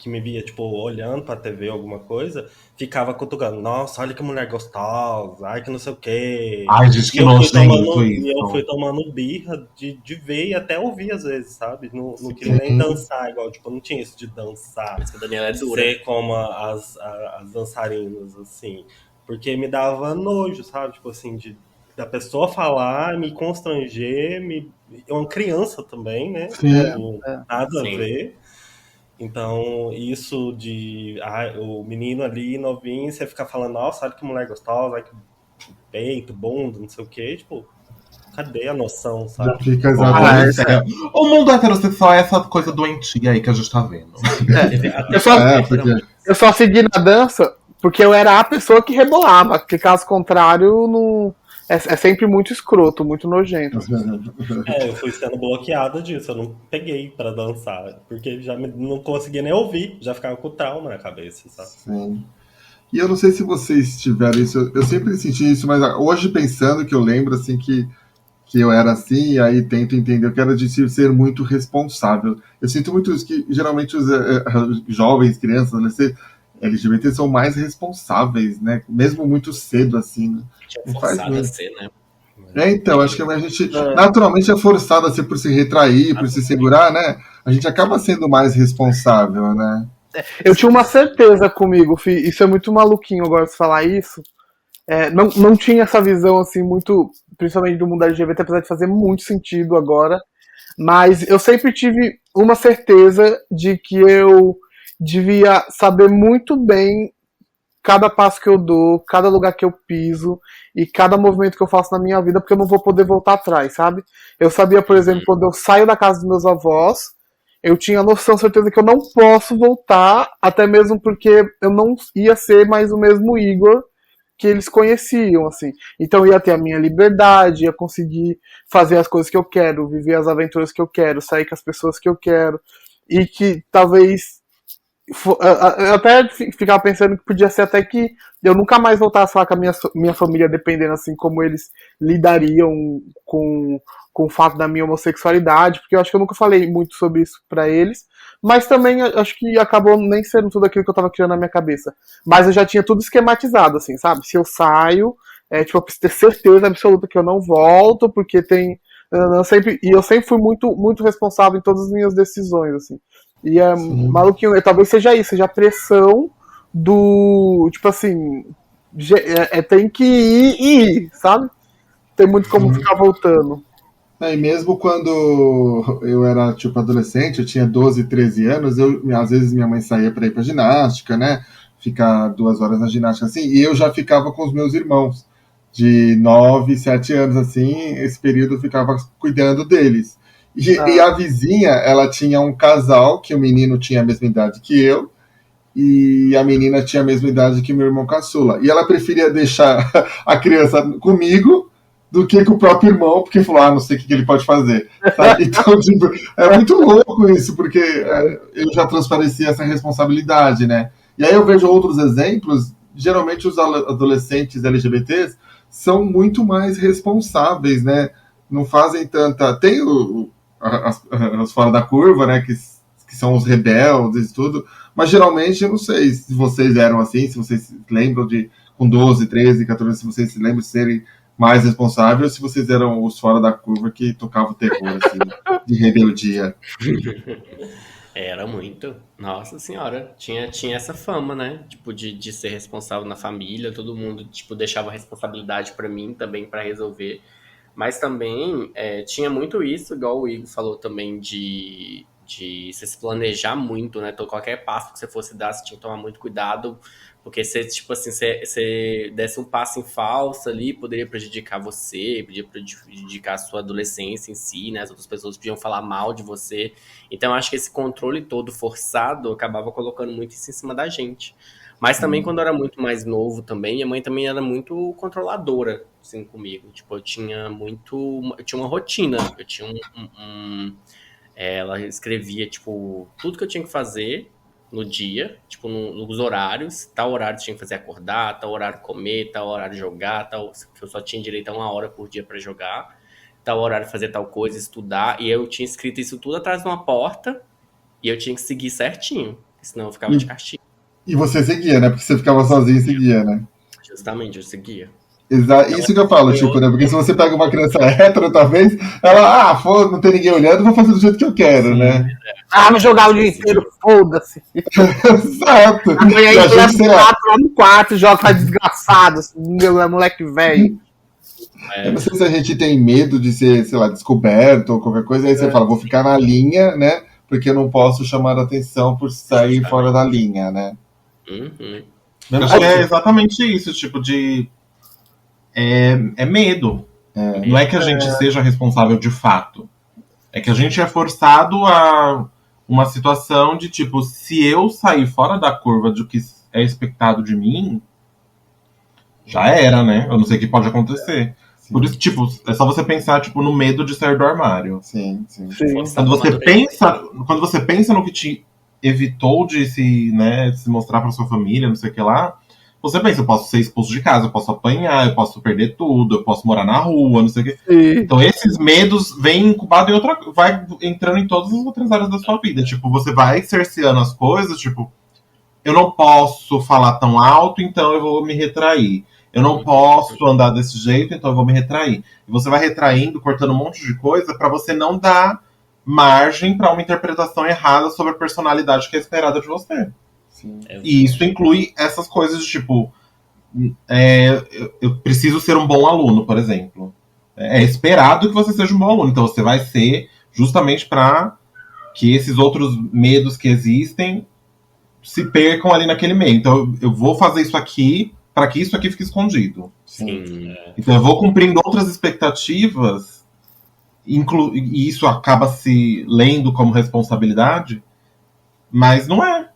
D: me via, tipo, olhando pra TV alguma coisa, ficava cutucando. Nossa, olha que mulher gostosa, ai que não sei o quê.
A: Ai, gente,
D: E
A: que
D: eu fui
A: nojento
D: tomando, e eu fui
A: isso.
D: tomando birra de ver e até ouvir às vezes, sabe? Não queria nem
C: Sim.
D: dançar igual, tipo, não tinha isso de dançar,
E: Mas que a Daniela é dura.
D: ser como as dançarinas, assim. Porque me dava nojo, sabe? Tipo assim, da pessoa falar, me constranger, é uma criança também, né?
C: Sim.
D: Tipo,
B: É.
D: nada a
E: Sim.
D: ver. Então, isso de o menino ali novinho, você ficar falando, nossa, olha que mulher gostosa, olha que peito, bunda, não sei o quê, tipo, cadê a noção,
C: Já
D: sabe?
C: fica
A: Bom,
C: exatamente.
A: o mundo heterossexual é essa coisa doentia aí que a gente tá vendo.
B: Eu só,
C: Porque
B: eu só segui na dança porque eu era a pessoa que rebolava, porque caso contrário, não. É sempre muito escroto, muito nojento.
D: Eu fui sendo bloqueado disso, eu não peguei pra dançar, porque não conseguia nem ouvir, já ficava com trauma na cabeça, sabe?
C: Sim. E eu não sei se vocês tiveram isso, eu sempre senti isso, mas hoje pensando que eu lembro assim que eu era assim, e aí tento entender o que era de ser muito responsável. Eu sinto muito isso, que geralmente os jovens, crianças, adolescentes, LGBT são mais responsáveis, né? Mesmo muito cedo, assim, né?
E: Tinha
C: E faz
E: forçado a
C: muito.
E: ser, né?
C: Então, acho que a gente
B: É.
C: naturalmente é forçado a ser por se retrair, por se segurar, né? A gente acaba sendo mais responsável, né?
B: Eu tinha uma certeza comigo, Fih, isso é muito maluquinho agora de falar isso. Não tinha essa visão, assim, muito, principalmente do mundo LGBT, apesar de fazer muito sentido agora. Mas eu sempre tive uma certeza de que eu devia saber muito bem cada passo que eu dou, cada lugar que eu piso e cada movimento que eu faço na minha vida, porque eu não vou poder voltar atrás, sabe? Eu sabia, por exemplo, quando eu saio da casa dos meus avós, eu tinha noção, certeza que eu não posso voltar, até mesmo porque eu não ia ser mais o mesmo Igor que eles conheciam, assim. Então eu ia ter a minha liberdade, ia conseguir fazer as coisas que eu quero, viver as aventuras que eu quero, sair com as pessoas que eu quero, e que talvez eu até ficava pensando que podia ser até que eu nunca mais voltasse a falar com a minha família, dependendo assim como eles lidariam com o fato da minha homossexualidade, porque eu acho que eu nunca falei muito sobre isso pra eles, mas também acho que acabou nem sendo tudo aquilo que eu tava criando na minha cabeça. Mas eu já tinha tudo esquematizado, assim, sabe? Se eu saio, tipo, eu preciso ter certeza absoluta que eu não volto, porque tem. Eu sempre fui muito, muito responsável em todas as minhas decisões, assim. E é
C: Sim.
B: maluquinho, talvez seja isso, seja a pressão do. Tipo assim. Tem que ir e ir, sabe? Tem muito como
C: Sim.
B: ficar voltando.
C: E mesmo quando eu era tipo adolescente, eu tinha 12, 13 anos, às vezes minha mãe saía para ir para ginástica, né? Ficar 2 horas na ginástica assim, e eu já ficava com os meus irmãos de 9, 7 anos assim, esse período eu ficava cuidando deles. E
B: Ah,
C: a vizinha, ela tinha um casal que o menino tinha a mesma idade que eu e a menina tinha a mesma idade que meu irmão caçula. E ela preferia deixar a criança comigo do que com o próprio irmão, porque falou, não sei o que ele pode fazer. Sabe? Então, tipo, é muito louco isso, porque eu já transpareci essa responsabilidade, né? E aí eu vejo outros exemplos, geralmente os adolescentes LGBTs são muito mais responsáveis, né? Não fazem tanta. Tem os fora da curva, né? Que são os rebeldes e tudo, mas geralmente eu não sei se vocês eram assim, se vocês lembram de, com 12, 13, 14, se vocês se lembram de serem mais responsáveis, ou se vocês eram os fora da curva que tocavam terror, assim, de rebeldia.
E: Era muito. Nossa senhora. Tinha essa fama, né? Tipo, de ser responsável na família. Todo mundo, tipo, deixava a responsabilidade pra mim também pra resolver. Mas também tinha muito isso, igual o Igor falou também, de você se planejar muito, né? Então, qualquer passo que você fosse dar, você tinha que tomar muito cuidado. Porque se, tipo assim, você desse um passo em falso ali, poderia prejudicar você, poderia prejudicar a sua adolescência em si, né? As outras pessoas podiam falar mal de você. Então, eu acho que esse controle todo forçado acabava colocando muito isso em cima da gente. Mas também, quando eu era muito mais novo também, minha mãe também era muito controladora, assim, comigo. Tipo, eu tinha uma rotina. Eu tinha ela escrevia, tipo, tudo que eu tinha que fazer no dia, tipo, nos horários. Tal horário tinha que fazer acordar, tal horário comer, tal horário jogar, que eu só tinha direito a 1 hora por dia pra jogar, tal horário fazer tal coisa, estudar. E eu tinha escrito isso tudo atrás de uma porta e eu tinha que seguir certinho, senão eu ficava de castigo.
C: E você seguia, né? Porque você ficava sozinho e seguia, né?
E: Justamente, eu seguia.
C: Isso que eu falo, tipo, né? Porque se você pega uma criança hétero, talvez, ela, não tem ninguém olhando, vou fazer do jeito que eu quero, né?
B: Vou jogar o dia inteiro, foda-se.
C: Exato.
B: Amanhã
C: E a
B: a
C: gente, sei lá,
B: lá no quarto, joga pra desgraçado, meu moleque velho.
C: eu não sei se a gente tem medo de ser, sei lá, descoberto ou qualquer coisa, aí você fala, vou ficar na linha, né? Porque eu não posso chamar a atenção por sair fora da linha, né?
E: Uhum.
A: Eu acho que é exatamente isso, tipo de... É medo. Não é que a gente seja responsável de fato. É que a gente é forçado a uma situação de tipo, se eu sair fora da curva do que é expectado de mim, já era, né? Eu não sei o que pode acontecer. Por isso, tipo, é só você pensar tipo, no medo de sair do armário.
C: Sim.
A: Quando você pensa no que te evitou de se mostrar pra sua família, não sei o que lá, você pensa, eu posso ser expulso de casa, eu posso apanhar, eu posso perder tudo, eu posso morar na rua, não sei o quê. Então esses medos vêm incubados em vai entrando em todas as outras áreas da sua vida. Tipo, você vai cerceando as coisas, tipo, eu não posso falar tão alto, então eu vou me retrair. Eu não posso andar desse jeito, então eu vou me retrair. E você vai retraindo, cortando um monte de coisa pra você não dar margem pra uma interpretação errada sobre a personalidade que é esperada de você.
C: Sim.
A: E isso inclui essas coisas de tipo, eu preciso ser um bom aluno, por exemplo. É esperado que você seja um bom aluno, então você vai ser justamente para que esses outros medos que existem se percam ali naquele meio. Então eu vou fazer isso aqui para que isso aqui fique escondido.
E: Sim.
A: Então eu vou cumprindo outras expectativas, e isso acaba se lendo como responsabilidade, mas não é.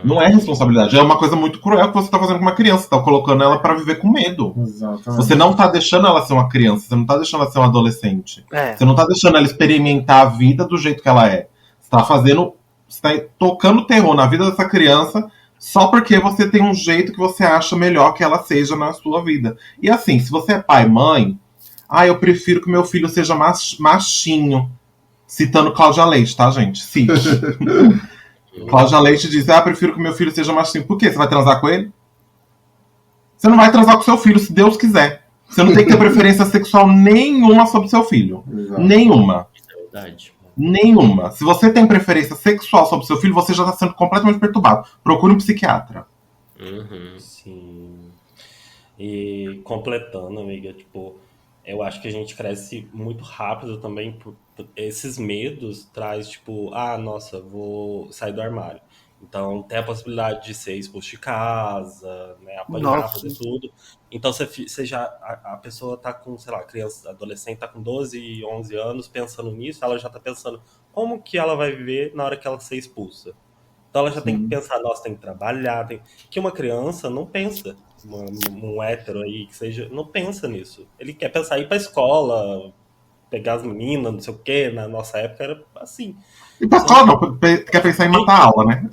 A: Não é responsabilidade, é uma coisa muito cruel que você tá fazendo com uma criança. Você tá colocando ela pra viver com medo.
C: Exatamente.
A: Você não tá deixando ela ser uma criança, você não tá deixando ela ser um adolescente. Você não tá deixando ela experimentar a vida do jeito que ela é. Você tá tocando terror na vida dessa criança só porque você tem um jeito que você acha melhor que ela seja na sua vida. E assim, se você é pai, mãe, eu prefiro que meu filho seja machinho. Citando Cláudia Leite, tá, gente? Cite. Cláudia Leite diz, prefiro que meu filho seja machinho. Por quê? Você vai transar com ele? Você não vai transar com seu filho, se Deus quiser. Você não tem que ter preferência sexual nenhuma sobre seu filho.
C: Exato.
A: Nenhuma.
E: É verdade.
A: Nenhuma. Se você tem preferência sexual sobre seu filho, você já está sendo completamente perturbado. Procure um psiquiatra.
D: Sim. E completando, amiga, tipo, eu acho que a gente cresce muito rápido também por esses medos traz, tipo, nossa, vou sair do armário. Então tem a possibilidade de ser expulso de casa, né, apanhar, fazer tudo. Então você já, a pessoa tá com, sei lá, criança, adolescente tá com 12, 11 anos pensando nisso, ela já tá pensando como que ela vai viver na hora que ela ser expulsa. Então ela já tem que pensar, nossa, tem que trabalhar, que uma criança não pensa, um hétero aí que seja, não pensa nisso. Ele quer pensar em ir pra escola, pegar as meninas, não sei o quê. Na nossa época era assim.
A: E pra escola não, quer pensar em matar a aula, né?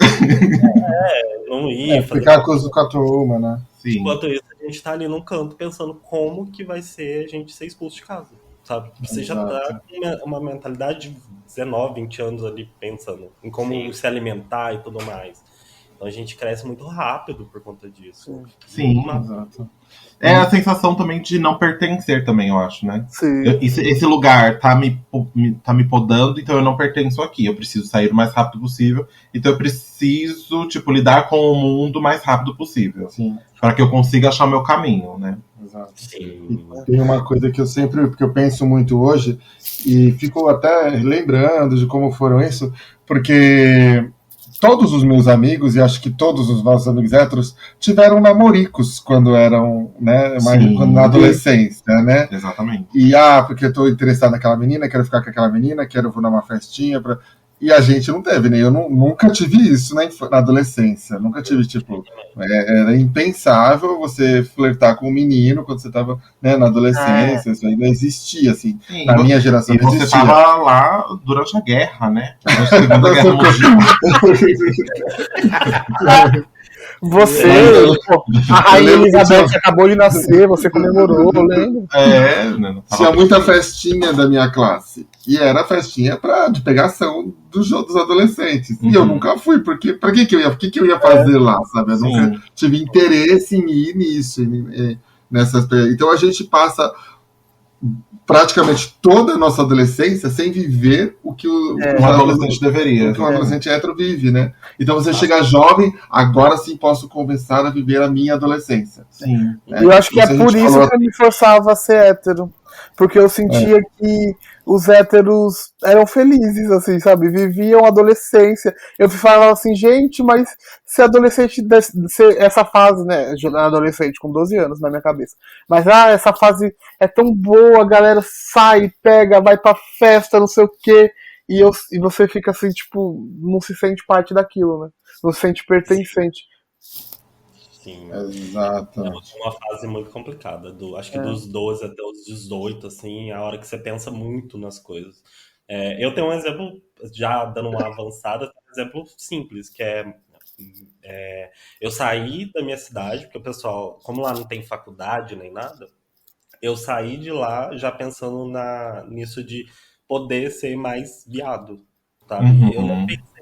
D: Não ia.
C: Ficar com a turma, né?
A: Sim.
E: Enquanto isso, a gente tá ali num canto pensando como que vai ser a gente ser expulso de casa, sabe? Você já tá com uma mentalidade de 19, 20 anos ali pensando em como se alimentar e tudo mais. Então a gente cresce muito rápido por conta disso.
A: Sim, exato. É a sensação também de não pertencer também, eu acho, né?
B: Sim.
A: Esse lugar tá me podando, então eu não pertenço aqui. Eu preciso sair o mais rápido possível. Então eu preciso, tipo, lidar com o mundo o mais rápido possível.
C: Sim.
A: Para que eu consiga achar o meu caminho, né?
C: Exato.
E: Sim.
C: Tem uma coisa que porque eu penso muito hoje, e fico até lembrando de como foram isso, porque todos os meus amigos, e acho que todos os nossos amigos héteros, tiveram namoricos quando eram, né, quando na adolescência, né?
A: Exatamente.
C: E, porque eu tô interessado naquela menina, quero ficar com aquela menina, quero vou numa festinha. E a gente não teve, né? Eu nunca tive isso na adolescência. Nunca tive, tipo, era impensável você flertar com um menino quando você tava, né, na adolescência. Isso aí não existia, assim.
A: Sim,
C: Na minha geração não
A: você
C: existia.
A: tava lá durante a guerra, né? Durante a Segunda Guerra Mundial.
B: Você, pô, a Rainha Elizabeth acabou de nascer, você comemorou, eu lembro.
A: Não tava
C: Tinha muita festinha da minha classe. E era festinha de pegação dos adolescentes. E eu nunca fui, porque pra que eu ia fazer lá, sabe? Eu nunca tive interesse em ir nisso, nessas. Então a gente passa praticamente toda a nossa adolescência sem viver o que
A: um adolescente deveria.
C: O que um adolescente hétero vive, né? Então você chega jovem, agora sim posso começar a viver a minha adolescência.
A: Sim.
B: Eu acho que é por isso que eu me forçava a ser hétero. Porque eu sentia que os héteros eram felizes, assim, sabe? Viviam a adolescência. Eu falava assim, gente, mas se adolescente, essa fase, né? Adolescente com 12 anos na minha cabeça. Mas, essa fase é tão boa, a galera sai, pega, vai pra festa, não sei o quê. E você fica assim, tipo, não se sente parte daquilo, né? Não se sente pertencente.
D: Sim.
C: Exato.
D: É uma fase muito complicada. Acho que dos 12 até os 18, assim, a hora que você pensa muito nas coisas. Eu tenho um exemplo, já dando uma avançada, um exemplo simples, que eu saí da minha cidade, porque o pessoal, como lá não tem faculdade nem nada, eu saí de lá já pensando nisso de poder ser mais viado, sabe? Eu não pensei em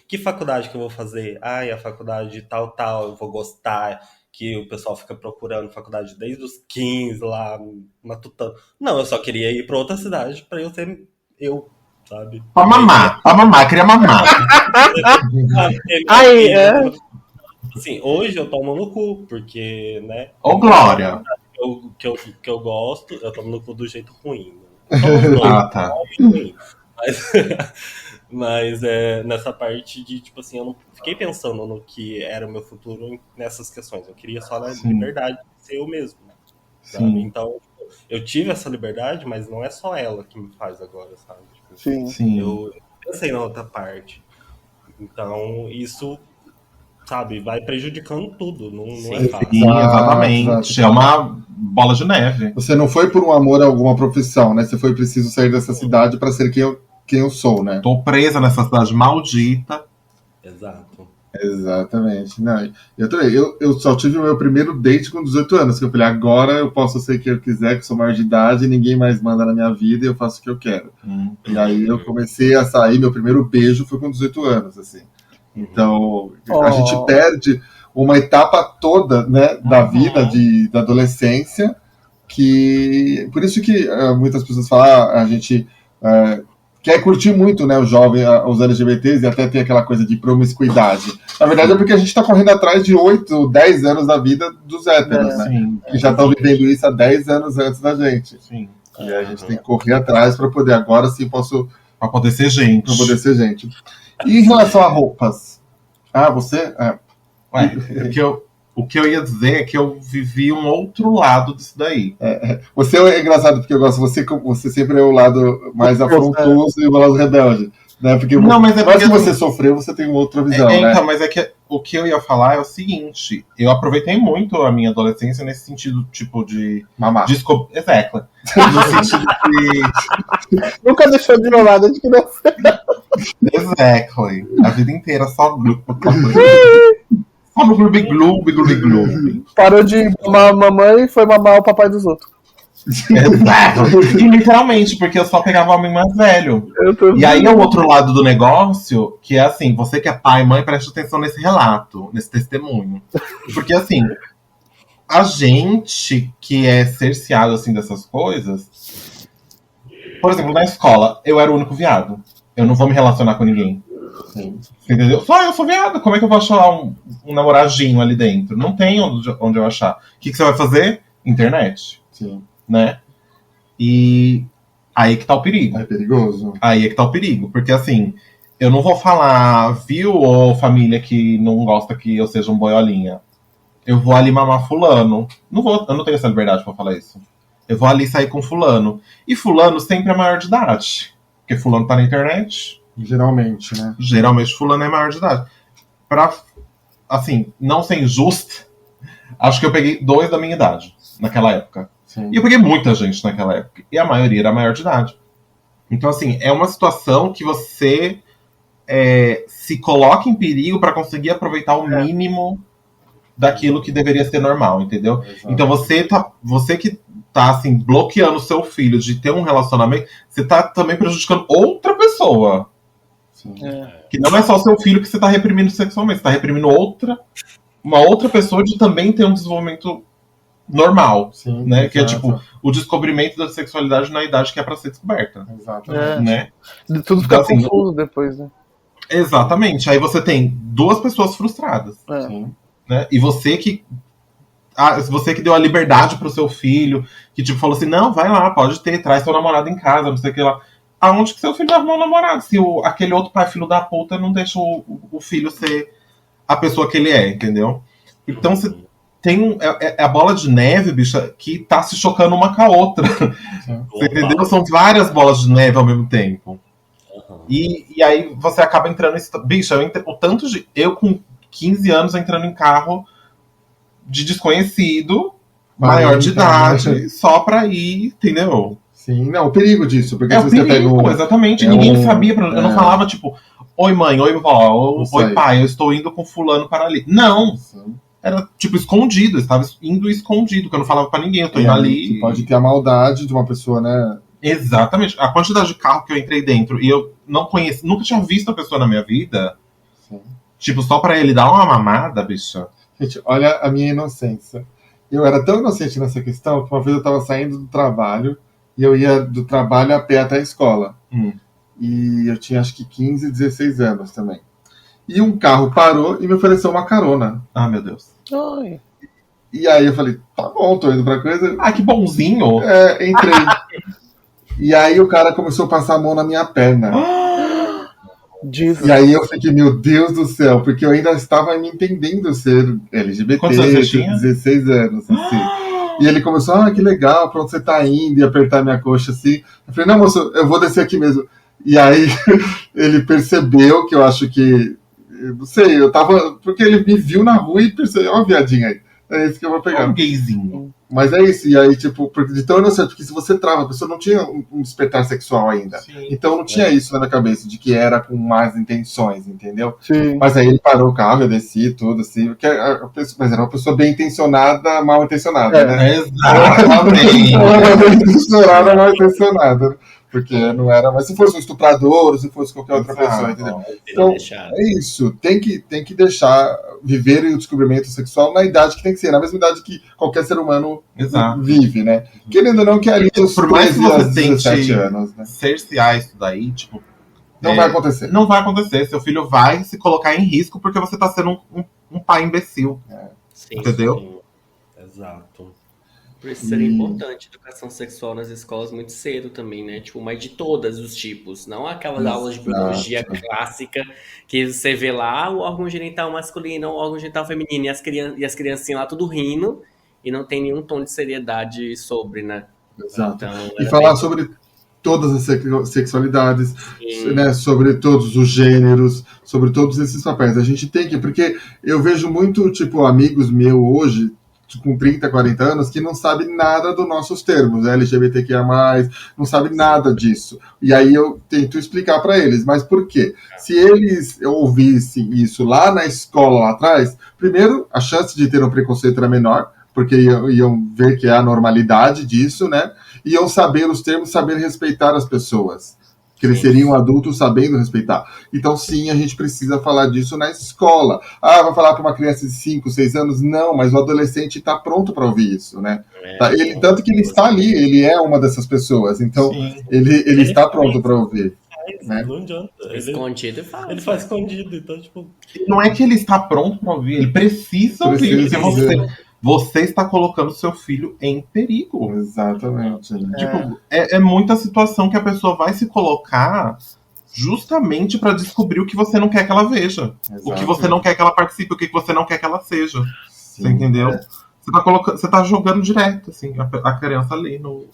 D: que faculdade que eu vou fazer. A faculdade de tal, eu vou gostar, que o pessoal fica procurando faculdade desde os 15 lá, matutando. Não, eu só queria ir pra outra cidade pra eu ser eu, sabe?
A: Pra mamar, queria mamar.
B: Aí,
D: Assim, hoje eu tomo no cu, porque, né?
A: Ô, Glória.
D: Que eu gosto, eu tomo no cu do jeito ruim. Né?
A: Tá.
D: Ruim. Mas nessa parte de, tipo assim, eu não fiquei pensando no que era o meu futuro nessas questões. Eu queria só a liberdade de ser eu mesmo. Sabe? Então, eu tive essa liberdade, mas não é só ela que me faz agora, sabe? Tipo,
B: sim.
D: Eu pensei na outra parte. Então, isso, sabe, vai prejudicando tudo. Não é fácil.
A: Sim, exatamente. É uma bola de neve.
C: Você não foi por um amor a alguma profissão, né? Você foi preciso sair dessa cidade para ser quem eu sou, né?
A: Tô presa nessa cidade maldita.
D: Exato.
C: Exatamente. Não, eu só tive o meu primeiro date com 18 anos, que eu falei, agora eu posso ser quem eu quiser, que sou maior de idade, ninguém mais manda na minha vida e eu faço o que eu quero. E aí eu comecei a sair, meu primeiro beijo foi com 18 anos, assim. Então, a gente perde uma etapa toda, né, da vida, da adolescência, que... Por isso que muitas pessoas falam, a gente... quer curtir muito, né, os jovens, os LGBTs, e até tem aquela coisa de promiscuidade. Na verdade é porque a gente está correndo atrás de 8, 10 anos da vida dos héteros, né?
A: Sim.
C: Que já estão vivendo isso há 10 anos antes da gente.
A: Sim.
C: E a gente tem que correr atrás para poder, agora sim
A: Pra poder ser gente.
C: Pra poder ser gente. E em relação a roupas? Você?
A: Ué, o que eu ia dizer é que eu vivi um outro lado disso daí.
C: Você é engraçado porque eu gosto, você sempre é o lado mais afrontoso e o lado rebelde. Né? Porque
A: não, mas
C: porque você sofreu, você tem uma outra visão. Né?
A: Então, mas é que o que eu ia falar é o seguinte: eu aproveitei muito a minha adolescência nesse sentido, tipo, de.
C: Mamar.
A: Exato. No sentido de.
B: Nunca deixou de mamar desde que nasceu.
A: Exactly. A vida inteira só gloob. Só no gloob.
B: Parou de mamar a mamãe e foi mamar o papai dos outros.
A: Exato. E literalmente, porque eu só pegava homem mais velho. E aí é o outro lado do negócio, que é assim, você que é pai e mãe, preste atenção nesse relato, nesse testemunho. Porque assim, a gente que é cerceado assim dessas coisas, por exemplo, na escola, eu era o único viado. Eu não vou me relacionar com ninguém. Entendeu? Só eu sou viado. Como é que eu vou achar um namoradinho ali dentro? Não tem onde eu achar. O que você vai fazer? Internet.
C: Sim.
A: Né? E aí que tá o perigo.
C: É perigoso.
A: Aí é que tá o perigo. Porque assim, eu não vou falar, viu, ou família que não gosta que eu seja um boiolinha. Eu vou ali mamar fulano. Eu não tenho essa liberdade pra falar isso. Eu vou ali sair com fulano. E fulano sempre é maior de idade. Porque fulano tá na internet.
C: Geralmente, né?
A: Geralmente fulano é maior de idade. Pra, assim, não ser injusto, acho que eu peguei 2 da minha idade naquela época.
C: Sim.
A: E eu peguei muita gente naquela época. E a maioria era maior de idade. Então, assim, é uma situação que você se coloca em perigo para conseguir aproveitar o mínimo daquilo que deveria ser normal, entendeu?
C: Exato.
A: Então você que tá assim, bloqueando o seu filho de ter um relacionamento, você tá também prejudicando outra pessoa.
C: Sim.
A: Que não é só o seu filho que você tá reprimindo sexualmente, você tá reprimindo uma outra pessoa de também ter um desenvolvimento normal,
C: Sim,
A: né? Que é
C: exato.
A: tipo o descobrimento da sexualidade na idade que é pra ser descoberta,
C: Exato.
A: né?
B: Tudo fica
A: Então, assim,
B: confuso depois, né?
A: Exatamente. Aí você tem 2 pessoas frustradas,
C: Sim.
A: né? E você que deu a liberdade pro seu filho, que tipo falou assim, não, vai lá, pode ter, traz seu namorado em casa, não sei o que lá. Aonde que seu filho arrumou um namorado? Se aquele outro pai filho da puta não deixa o filho ser a pessoa que ele é, entendeu? Então você tem a bola de neve, bicha, que tá se chocando uma com a outra. Você entendeu? São várias bolas de neve ao mesmo tempo. E aí você acaba entrando... Bicha, o tanto de... Eu com 15 anos entrando em carro de desconhecido, maior de idade, só pra ir, entendeu?
C: Sim, não, o perigo disso, porque
A: É
C: se
A: o
C: você
A: perigo,
C: pega
A: exatamente. Ninguém sabia, eu não falava tipo, oi mãe, oi vó, oi pai, eu estou indo com fulano para ali. Não, era tipo escondido, eu estava indo escondido, que eu não falava pra ninguém, eu tô indo ali.
C: Pode ter a maldade de uma pessoa, né?
A: Exatamente. A quantidade de carro que eu entrei dentro e eu não conheci, nunca tinha visto a pessoa na minha vida.
C: Sim.
A: Tipo, só pra ele dar uma mamada, bicha.
C: Gente, olha a minha inocência. Eu era tão inocente nessa questão que uma vez eu tava saindo do trabalho e eu ia do trabalho a pé até a escola. E eu tinha acho que 15, 16 anos também. E um carro parou e me ofereceu uma carona.
A: Ah, meu Deus.
B: Ai.
C: E aí eu falei, tá bom, tô indo pra coisa.
A: Ah, que bonzinho.
C: Entrei. E aí o cara começou a passar a mão na minha perna. E aí eu fiquei, meu Deus do céu, porque eu ainda estava me entendendo ser LGBT.
A: Quantos anos você tinha?
C: 16 anos, assim. E ele começou, que legal, pra onde você tá indo? E apertar minha coxa, assim. Eu falei, não, moço, eu vou descer aqui mesmo. E aí ele percebeu que eu acho que... Eu não sei, eu tava... Porque ele me viu na rua e percebeu, ó, viadinha aí. É isso que eu vou pegar.
A: Um gayzinho.
C: Mas é isso, e aí, tipo, de tão inocente, porque se você trava, a pessoa não tinha um despertar sexual ainda.
A: Sim.
C: Então não tinha isso na minha cabeça, de que era com más intenções, entendeu?
B: Sim.
C: Mas aí ele parou o carro, eu desci, tudo, assim, porque mas era uma pessoa bem intencionada, mal intencionada, né?
A: Exatamente.
C: Bem intencionada, mal intencionada. Porque não era, mas se fosse um estuprador, se fosse qualquer outra pessoa, entendeu? Então, é isso, tem que deixar viver o descobrimento sexual na idade que tem que ser, na mesma idade que qualquer ser humano vive, né? Querendo ou não, que ali os
A: por mais que você
C: 17
A: tente
C: anos, né?
A: cercear isso daí, tipo...
C: Não vai acontecer.
A: Não vai acontecer, seu filho vai se colocar em risco porque você tá sendo um pai imbecil.
E: Sim,
A: entendeu?
E: Sim. Exato. Por isso seria importante educação sexual nas escolas muito cedo também, né? Tipo, mas de todos os tipos. Não aquelas aulas de biologia clássica que você vê lá o órgão genital masculino, o órgão genital feminino e as criancinhas lá tudo rindo e não tem nenhum tom de seriedade sobre, né?
C: Exato.
E: Então,
C: e falar sobre todas as sexualidades, né, sobre todos os gêneros, sobre todos esses papéis. A gente tem que... Porque eu vejo muito, tipo, amigos meus hoje... com 30, 40 anos, que não sabe nada dos nossos termos, LGBTQIA+, não sabe nada disso. E aí eu tento explicar para eles, mas por quê? Se eles ouvissem isso lá na escola, lá atrás, primeiro, a chance de ter um preconceito era menor, porque iam ver que é a normalidade disso, né? Iam saber os termos, saber respeitar as pessoas. Cresceriam adultos sabendo respeitar. Então, sim, a gente precisa falar disso na escola. Vai falar para uma criança de 5, 6 anos? Não, mas o adolescente está pronto para ouvir isso, né? Tanto que ele está ali, ele é uma dessas pessoas. Então, ele está pronto para ouvir. Né?
D: Não adianta.
E: Escondido e fala.
D: Ele faz escondido, então, tipo...
A: Não é que ele está pronto para ouvir, ele precisa ouvir. Você está colocando seu filho em perigo.
C: Exatamente. Né?
A: Tipo, é muita situação que a pessoa vai se colocar justamente para descobrir o que você não quer que ela veja. Exato. O que você não quer que ela participe, o que você não quer que ela seja. Sim, você entendeu? Você tá jogando direto, assim, a criança ali no...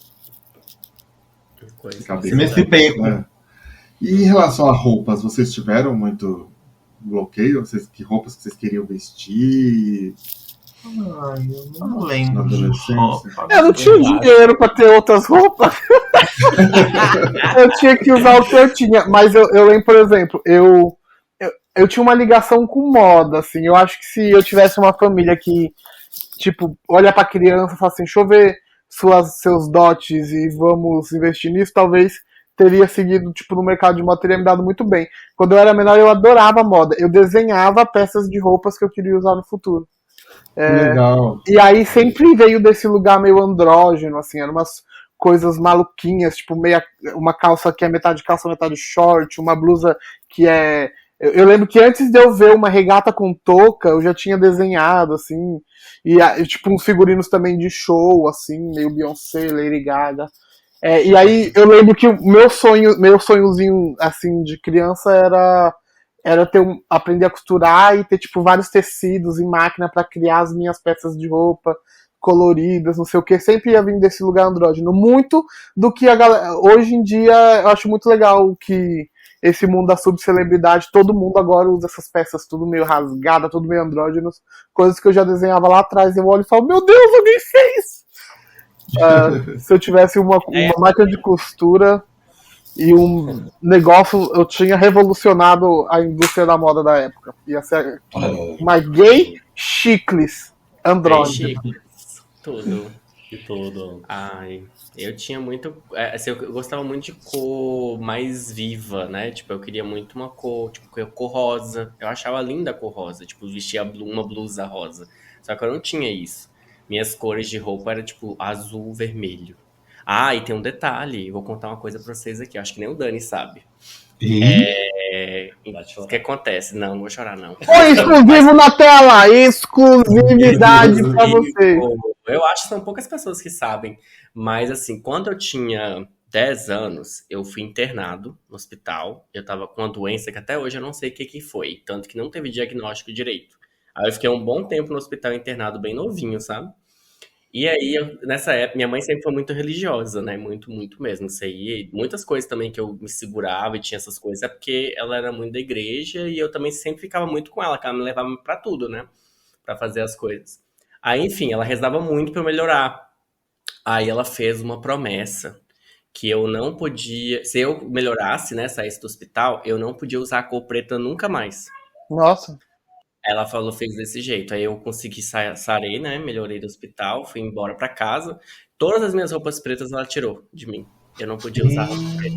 C: Nesse
A: beco.
C: E em relação a roupas, vocês tiveram muito bloqueio? Que roupas que vocês queriam vestir
A: Ai, eu não
C: na
A: lembro de
C: adolescência?
A: roupa.
B: Eu não tinha dinheiro pra ter outras roupas. Eu tinha que usar o que eu tinha. Mas eu lembro, por exemplo, eu tinha uma ligação com moda, assim. Eu acho que se eu tivesse uma família que, tipo, olha pra criança e fala assim, deixa eu ver seus dotes e vamos investir nisso, talvez teria seguido, tipo, no mercado de moda, teria me dado muito bem. Quando eu era menor, eu adorava moda. Eu desenhava peças de roupas que eu queria usar no futuro.
C: Legal.
B: E aí sempre veio desse lugar meio andrógeno, assim, eram umas coisas maluquinhas, tipo uma calça que é metade calça, metade short, uma blusa que é. Eu lembro que antes de eu ver uma regata com touca, eu já tinha desenhado, assim, e tipo uns figurinos também de show, assim, meio Beyoncé, Lady Gaga. E aí eu lembro que o meu sonhozinho, assim, de criança era aprender a costurar e ter, tipo, vários tecidos e máquina para criar as minhas peças de roupa coloridas, não sei o que. Sempre ia vir desse lugar andrógeno. Muito do que a galera... Hoje em dia, eu acho muito legal que esse mundo da subcelebridade, todo mundo agora usa essas peças tudo meio rasgada, tudo meio andrógenos. Coisas que eu já desenhava lá atrás. Eu olho e falo, meu Deus, alguém fez! Se eu tivesse uma máquina de costura e um negócio, eu tinha revolucionado a indústria da moda da época. Ia ser uma gay chicles andrógeno.
E: Tudo.
D: E tudo.
E: Ai, eu tinha muito. Assim, eu gostava muito de cor mais viva, né? Tipo, eu queria muito uma cor, tipo, cor rosa. Eu achava linda a cor rosa. Tipo, vestia uma blusa rosa. Só que eu não tinha isso. Minhas cores de roupa era tipo azul, vermelho. Ah, e tem um detalhe. Vou contar uma coisa pra vocês aqui. Eu acho que nem o Dani sabe. O que acontece? Não vou chorar, não.
B: Exclusivo na tela! Exclusividade pra você.
E: Eu acho que são poucas pessoas que sabem. Mas, assim, quando eu tinha 10 anos, eu fui internado no hospital. Eu tava com uma doença que até hoje eu não sei o que foi. Tanto que não teve diagnóstico direito. Aí eu fiquei um bom tempo no hospital internado, bem novinho, sabe? E aí, nessa época, minha mãe sempre foi muito religiosa, né? Muito, muito mesmo. Isso aí, muitas coisas também que eu me segurava e tinha essas coisas, é porque ela era muito da igreja e eu também sempre ficava muito com ela, que ela me levava pra tudo, né? Pra fazer as coisas. Aí, enfim, ela rezava muito pra eu melhorar. Aí ela fez uma promessa que eu não podia, se eu melhorasse, né, saísse do hospital, eu não podia usar a cor preta nunca mais.
B: Nossa.
E: Ela falou, fez desse jeito. Aí eu consegui sarei, né? Melhorei do hospital, fui embora pra casa. Todas as minhas roupas pretas ela tirou de mim. Eu não podia usar roupa preta.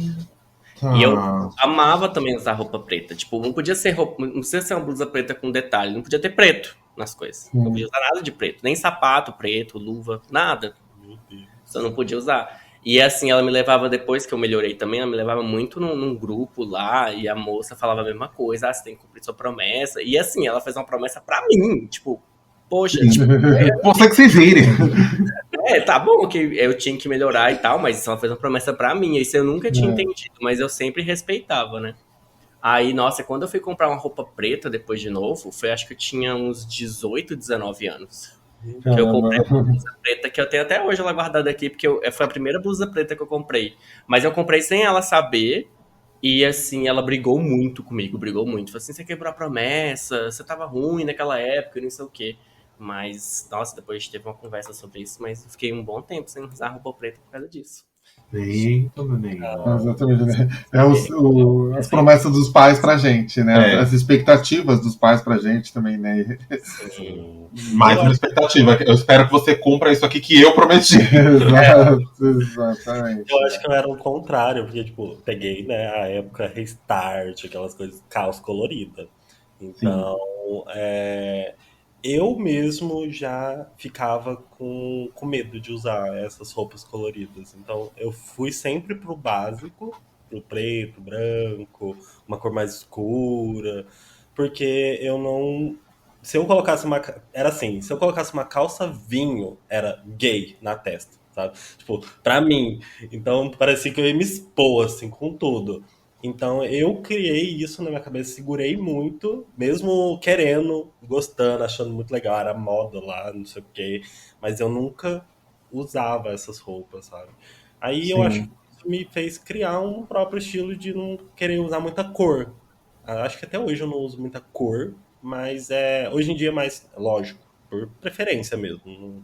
E: E eu amava também usar roupa preta. Tipo, não podia ser roupa, não precisa ser uma blusa preta com detalhe, não podia ter preto nas coisas. Não podia usar nada de preto, nem sapato preto, luva, nada. Só não podia usar. E assim, ela me levava, depois que eu melhorei também, ela me levava muito num grupo lá, e a moça falava a mesma coisa, você tem que cumprir sua promessa. E assim, ela fez uma promessa pra mim, tipo, poxa, tipo,
A: você que se vire.
E: Tá bom que eu tinha que melhorar e tal, mas ela fez uma promessa pra mim, isso eu nunca tinha entendido, mas eu sempre respeitava, né? Aí, nossa, quando eu fui comprar uma roupa preta depois de novo, foi acho que eu tinha uns 18, 19 anos. Que eu comprei uma blusa preta que eu tenho até hoje ela guardada aqui, porque foi a primeira blusa preta que eu comprei. Mas eu comprei sem ela saber, e assim, ela brigou muito comigo, brigou muito. Falei assim, você quebrou a promessa, você tava ruim naquela época, não sei o quê. Mas, nossa, depois a gente teve uma conversa sobre isso, mas eu fiquei um bom tempo sem usar roupa preta por causa disso.
A: Eita, meu amigo.
C: Exatamente, né? As promessas dos pais pra gente, né? As expectativas dos pais pra gente também, né?
A: Sim. Mais uma expectativa. Eu espero que você cumpra isso aqui que eu prometi.
C: Exatamente.
D: Eu acho que eu era o contrário, porque, tipo, peguei, né, a época Restart, aquelas coisas, caos colorida. Então, eu mesmo já ficava com medo de usar essas roupas coloridas. Então, eu fui sempre pro básico, pro preto, branco, uma cor mais escura, porque eu não... Se eu colocasse uma... Era assim, se eu colocasse uma calça vinho, era gay na testa, sabe? Tipo, pra mim. Então, parecia que eu ia me expor, assim, com tudo. Então eu criei isso na minha cabeça, segurei muito, mesmo querendo, gostando, achando muito legal, era moda lá, não sei o quê, mas eu nunca usava essas roupas, sabe? Aí eu acho que me fez criar um próprio estilo de não querer usar muita cor. Acho que até hoje eu não uso muita cor, mas hoje em dia é mais, lógico, por preferência mesmo.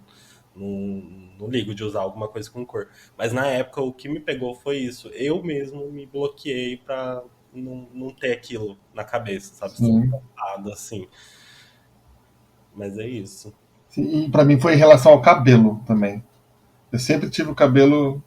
D: Não ligo de usar alguma coisa com cor. Mas na época o que me pegou foi isso. Eu mesmo me bloqueei pra não ter aquilo na cabeça, sabe?
C: Sim.
D: Estampado assim. Mas é isso.
C: Sim, e pra mim foi em relação ao cabelo também. Eu sempre tive o cabelo.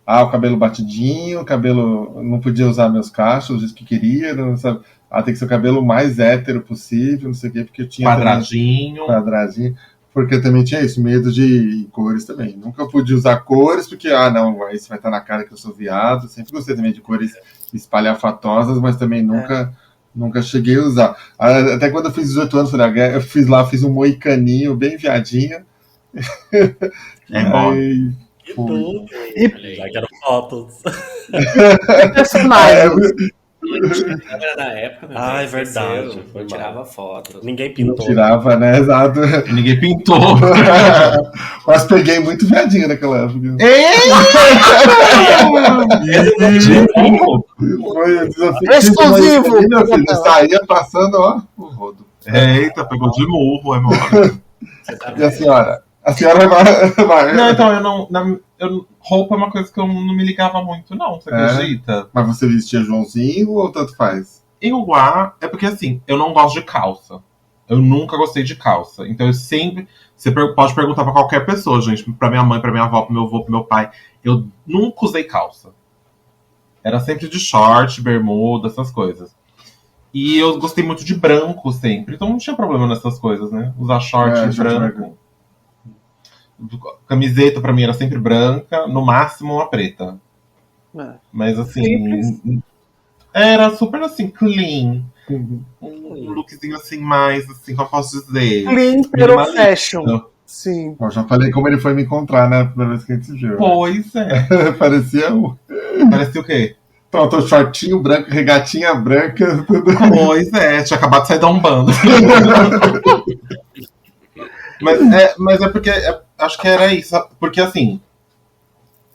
C: O cabelo batidinho, o cabelo. Não podia usar meus cachos, do jeito que queria, não sabe? Tem que ser o cabelo mais hétero possível, não sei o quê, porque eu tinha. Quadradinho. Porque eu também tinha isso, medo de cores também. Nunca pude usar cores, porque, não, isso vai estar na cara que eu sou viado. Sempre gostei também de cores espalhafatosas, mas também nunca cheguei a usar. Até quando eu fiz 18 anos, eu fiz um moicaninho bem viadinho.
A: Bom.
D: E tudo. Já quero fotos.
B: Personagens.
E: Câmera da época, meu
D: É verdade.
E: Eu tirava foto.
D: Ninguém pintou.
C: Não tirava, né? Exato.
A: Ninguém pintou.
C: Mas peguei muito viadinho naquela época. Foi desafio.
B: Exclusivo!
C: Meu filho, saía passando, o rodo.
A: Eita, pegou de murro, é mole.
C: E a senhora? A senhora vai.
A: Não, então roupa é uma coisa que eu não me ligava muito, não, você acredita?
C: Mas você vestia Joãozinho ou tanto faz?
A: É porque assim, eu não gosto de calça. Eu nunca gostei de calça. Então eu sempre. Você pode perguntar pra qualquer pessoa, gente. Pra minha mãe, pra minha avó, pro meu avô, pro meu pai. Eu nunca usei calça. Era sempre de short, bermuda, essas coisas. E eu gostei muito de branco sempre. Então não tinha problema nessas coisas, né? Usar short branco. Camiseta pra mim era sempre branca, no máximo uma preta. Mas assim. Era super assim, clean. Um lookzinho assim, mais assim, como eu posso dizer?
B: Clean pero fashion. Sim.
C: Eu já falei como ele foi me encontrar, né? A primeira vez que a gente se viu.
A: Pois é.
C: Parecia
A: Parecia o quê?
C: Pronto, shortinho branco, regatinha branca, tudo.
A: Pois é, tinha acabado de sair da Umbanda. mas é porque acho que era isso. Porque assim,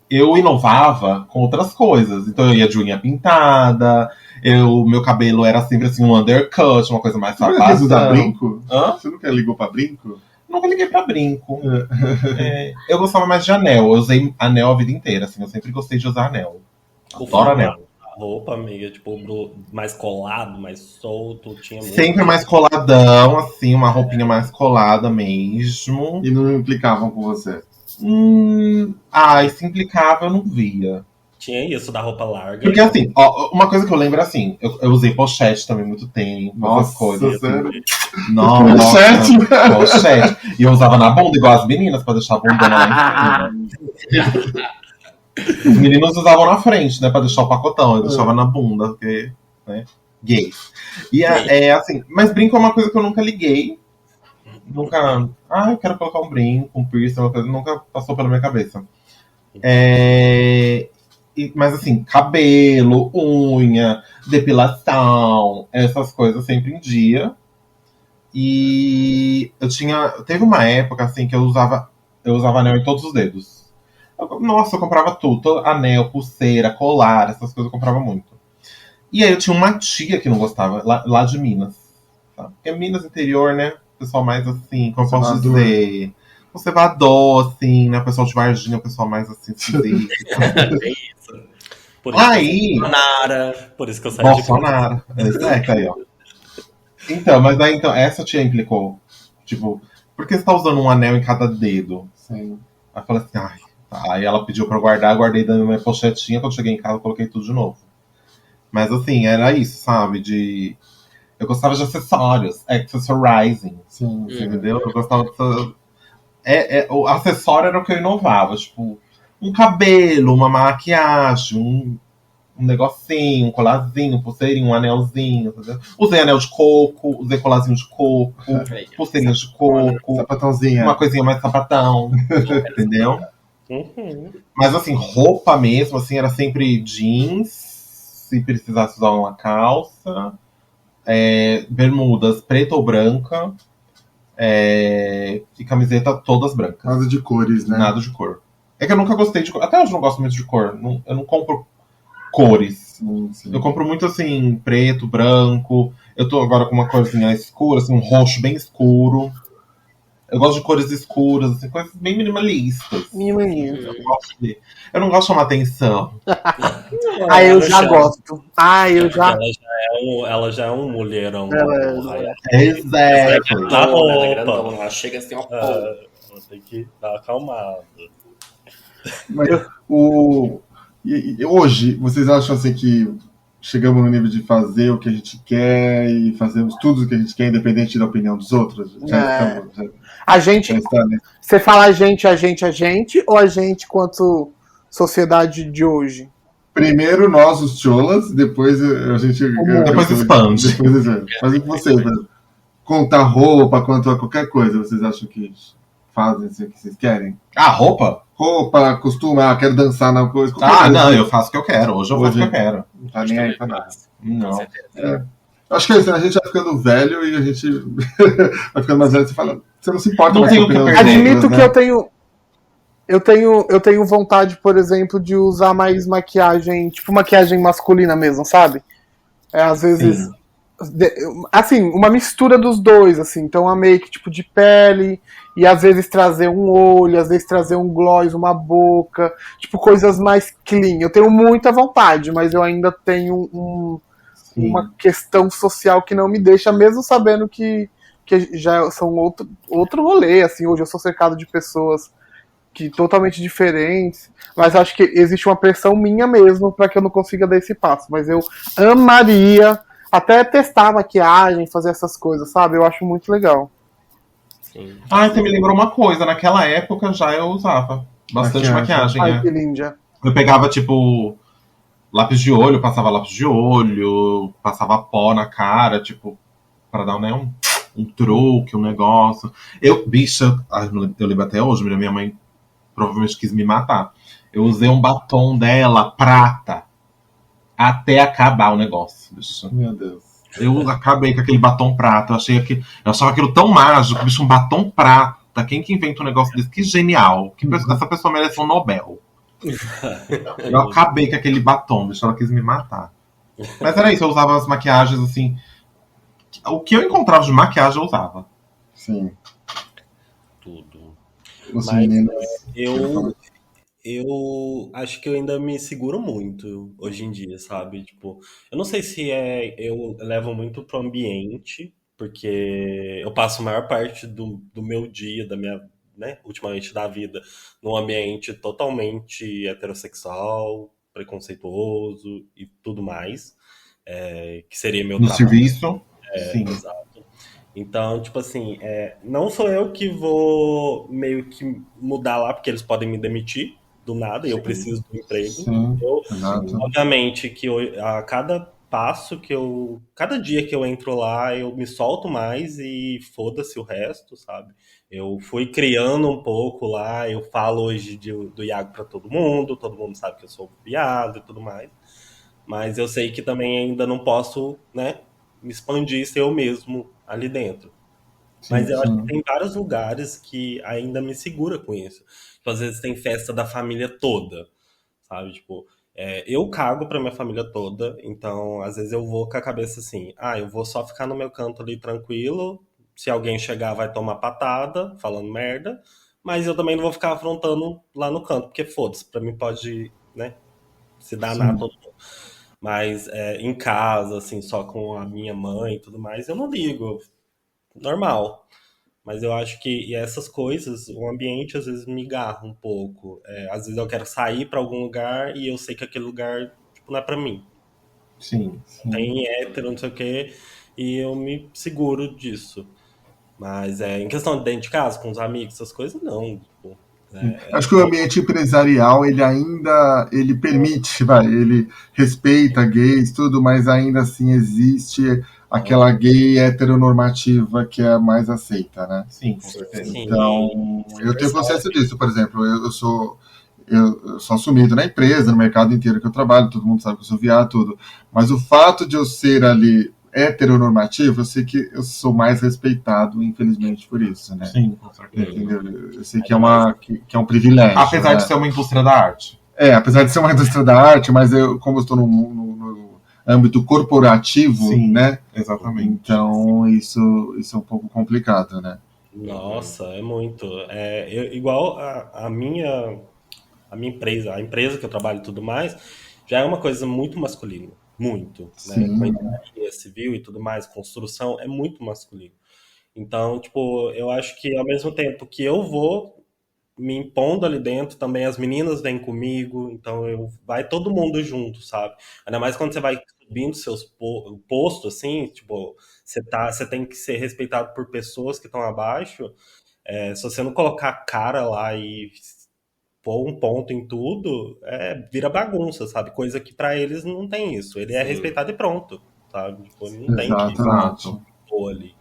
A: eu inovava com outras coisas. Então eu ia de unha pintada, meu cabelo era sempre assim, um undercut, uma coisa mais
C: safada. Você nunca usar brinco? Você nunca ligou pra brinco?
A: Nunca liguei pra brinco. Eu gostava mais de anel. Eu usei anel a vida inteira, assim. Eu sempre gostei de usar anel. Adoro anel.
D: A roupa, amiga, tipo, mais colado, mais solto, tinha muito.
A: Sempre mais coladão, assim, uma roupinha mais colada mesmo.
C: E não implicavam com você?
A: Se implicava, eu não via.
D: Tinha isso da roupa larga.
A: Porque assim, uma coisa que eu lembro assim, eu usei pochete também muito tempo, essas coisas.
C: Sério?
A: Pochete. E eu usava na bunda, igual as meninas, pra deixar a bunda lá em cima. Os meninos usavam na frente, né, pra deixar o pacotão. Eu deixava na bunda, porque, né, gay. E assim, mas brinco é uma coisa que eu nunca liguei. Nunca, eu quero colocar um brinco, um piercing, uma coisa, nunca passou pela minha cabeça. Mas assim, cabelo, unha, depilação, essas coisas sempre em dia. E teve uma época assim que eu usava anel em todos os dedos. Eu comprava tudo, anel, pulseira, colar, essas coisas eu comprava muito. E aí eu tinha uma tia que não gostava, lá de Minas. Tá? Porque Minas interior, né? Pessoal mais assim, como eu posso dizer, conservador, assim, né? Pessoal de Varginha, pessoal mais assim,
E: É isso.
D: Por isso que eu saí
A: Bolsonaro. Aí, ó. Então, essa tia implicou. Tipo, por que você tá usando um anel em cada dedo?
C: Sim.
A: Aí eu falei assim, tá. Aí ela pediu pra eu guardar, guardei dando minha pochetinha, quando eu cheguei em casa eu coloquei tudo de novo. Mas assim, era isso, sabe? Eu gostava de acessórios, accessorizing.
C: Sim.
A: Entendeu? Eu gostava o acessório era o que eu inovava, tipo, um cabelo, uma maquiagem, um negocinho, um colarzinho, um pulseirinho, um anelzinho, entendeu? Usei anel de coco, usei colarzinho de coco, pulseirinho de coco,
C: sapatãozinha,
A: uma coisinha mais sapatão, entendeu? Mas assim, roupa mesmo, assim, era sempre jeans, se precisasse usar uma calça, bermudas preta ou branca, e camiseta todas brancas.
C: Nada de cores, né?
A: Nada de cor. É que eu nunca gostei de cor. Até hoje eu não gosto muito de cor. Eu não compro cores.
C: Sim.
A: Eu compro muito assim, preto, branco. Eu tô agora com uma corzinha escura, assim, um roxo bem escuro. Eu gosto de cores escuras, assim, coisas bem minimalistas.
B: Menininho.
A: Eu não gosto de chamar atenção.
B: Ah, eu já gosto. Ah, eu já.
D: Ela já é um mulherão.
A: Exato.
D: Na roupa.
E: Ela é grandona, ela chega assim, ó.
D: Vou ter que dar uma acalmada.
C: Mas hoje, vocês acham assim que chegamos no nível de fazer o que a gente quer e fazemos tudo o que a gente quer, independente da opinião dos outros?
B: A gente. Você fala a gente, ou a gente quanto sociedade de hoje?
C: Primeiro nós, os cholas, depois a gente.
A: Depois expande.
C: Mas e você? Contar roupa, quanto a qualquer coisa, vocês acham que fazem assim, o que vocês querem?
A: Ah, roupa?
C: Roupa, costume, quero dançar na coisa.
A: Não, eu faço o que eu quero. Hoje eu faço o que eu quero.
C: Não tá nem aí pra nada.
A: Não.
C: Acho que é isso, a gente vai ficando velho e a gente vai ficando mais velho e você fala, você não se importa
A: Não
C: mais
A: tenho
C: com a opinião
A: que
C: dos
A: perder.
B: Admito
C: outros,
B: que eu tenho vontade, por exemplo, de usar mais maquiagem, tipo maquiagem masculina mesmo, sabe? Às vezes, assim, uma mistura dos dois, assim. Então, uma make tipo de pele e às vezes trazer um olho, às vezes trazer um gloss, uma boca, tipo coisas mais clean. Eu tenho muita vontade, mas eu ainda tenho uma questão social que não me deixa, mesmo sabendo que já são outro rolê, assim. Hoje eu sou cercado de pessoas que totalmente diferentes, mas acho que existe uma pressão minha mesmo para que eu não consiga dar esse passo. Mas eu amaria até testar maquiagem, fazer essas coisas, sabe? Eu acho muito legal.
E: Sim.
A: Você me lembrou uma coisa. Naquela época já eu usava bastante maquiagem.
B: Ai, que linda.
A: Eu pegava, tipo, lápis de olho, passava lápis de olho, passava pó na cara, tipo, pra dar um truque, um negócio. Bicha, eu lembro até hoje, minha mãe provavelmente quis me matar. Eu usei um batom dela, prata, até acabar o negócio, bicho.
C: Meu Deus.
A: Eu acabei com aquele batom prata. Eu achava aquilo tão mágico, bicho, um batom prata. Quem que inventa um negócio desse? Que genial. Essa pessoa merece um Nobel. Eu acabei com aquele batom, bicho, ela quis me matar. Mas era isso, eu usava as maquiagens assim. O que eu encontrava de maquiagem eu usava.
C: Sim.
D: Tudo.
C: Os
D: Mas
C: meninos.
D: eu acho que eu ainda me seguro muito hoje em dia, sabe? Tipo, eu não sei se eu levo muito pro ambiente, porque eu passo a maior parte do meu dia, da minha, né, ultimamente da vida, num ambiente totalmente heterossexual, preconceituoso e tudo mais, que seria meu
A: No
D: trabalho.
A: serviço. Sim.
D: Exato. Então, tipo assim, não sou eu que vou meio que mudar lá, porque eles podem me demitir do nada e eu preciso do emprego.
C: Sim,
D: Exato. Obviamente que a cada passo cada dia que eu entro lá, eu me solto mais e foda-se o resto, sabe? Eu fui criando um pouco lá, eu falo hoje do Iago pra todo mundo sabe que eu sou viado e tudo mais. Mas eu sei que também ainda não posso, né, me expandir, ser eu mesmo ali dentro. Mas eu acho que tem vários lugares que ainda me segura com isso. Tipo, às vezes tem festa da família toda, sabe? Tipo, eu cago pra minha família toda, então às vezes eu vou com a cabeça assim, eu vou só ficar no meu canto ali tranquilo, se alguém chegar vai tomar patada, falando merda, mas eu também não vou ficar afrontando lá no canto, porque foda-se, pra mim pode, né, se danar todo mundo. Mas em casa, assim, só com a minha mãe e tudo mais, eu não ligo. Normal. Mas eu acho que essas coisas, o ambiente às vezes me garra um pouco. Às vezes eu quero sair pra algum lugar e eu sei que aquele lugar, tipo, não é pra mim.
A: Sim.
D: Tem hétero, não sei o quê, e eu me seguro disso. Mas em questão de dentro de casa, com os amigos, essas coisas, não. Tipo,
C: acho que o ambiente empresarial, ele permite, ele respeita gays, tudo, mas ainda assim existe aquela gay heteronormativa que é a mais aceita, né?
A: Sim, com certeza.
C: Então, eu tenho consciência disso, por exemplo, eu sou assumido na empresa, no mercado inteiro que eu trabalho, todo mundo sabe que eu sou viado, tudo. Mas o fato de eu ser ali heteronormativo, eu sei que eu sou mais respeitado, infelizmente, por isso, né?
A: Sim, com certeza.
C: Entendeu? Eu sei que é um privilégio.
A: Apesar
C: né?
A: de ser uma indústria da arte.
C: Apesar de ser uma indústria da arte, mas como eu estou no âmbito corporativo,
A: Sim,
C: né?
A: Exatamente.
C: Então, isso é um pouco complicado, né?
D: Nossa, é muito. Igual a minha empresa, a empresa que eu trabalho e tudo mais, já é uma coisa muito masculina. Muito. Né? Com a engenharia civil e tudo mais, construção, é muito masculino. Então, tipo, eu acho que ao mesmo tempo que eu vou me impondo ali dentro, também as meninas vêm comigo, então vai todo mundo junto, sabe? Ainda mais quando você vai subindo seus postos, assim, tipo, você tem que ser respeitado por pessoas que estão abaixo. Se você não colocar a cara lá e pôr um ponto em tudo, vira bagunça, sabe? Coisa que pra eles não tem isso. Ele é
E: Sim.
D: respeitado e pronto, sabe? Tipo, ele não tem que
C: Exato.
D: pôr ali.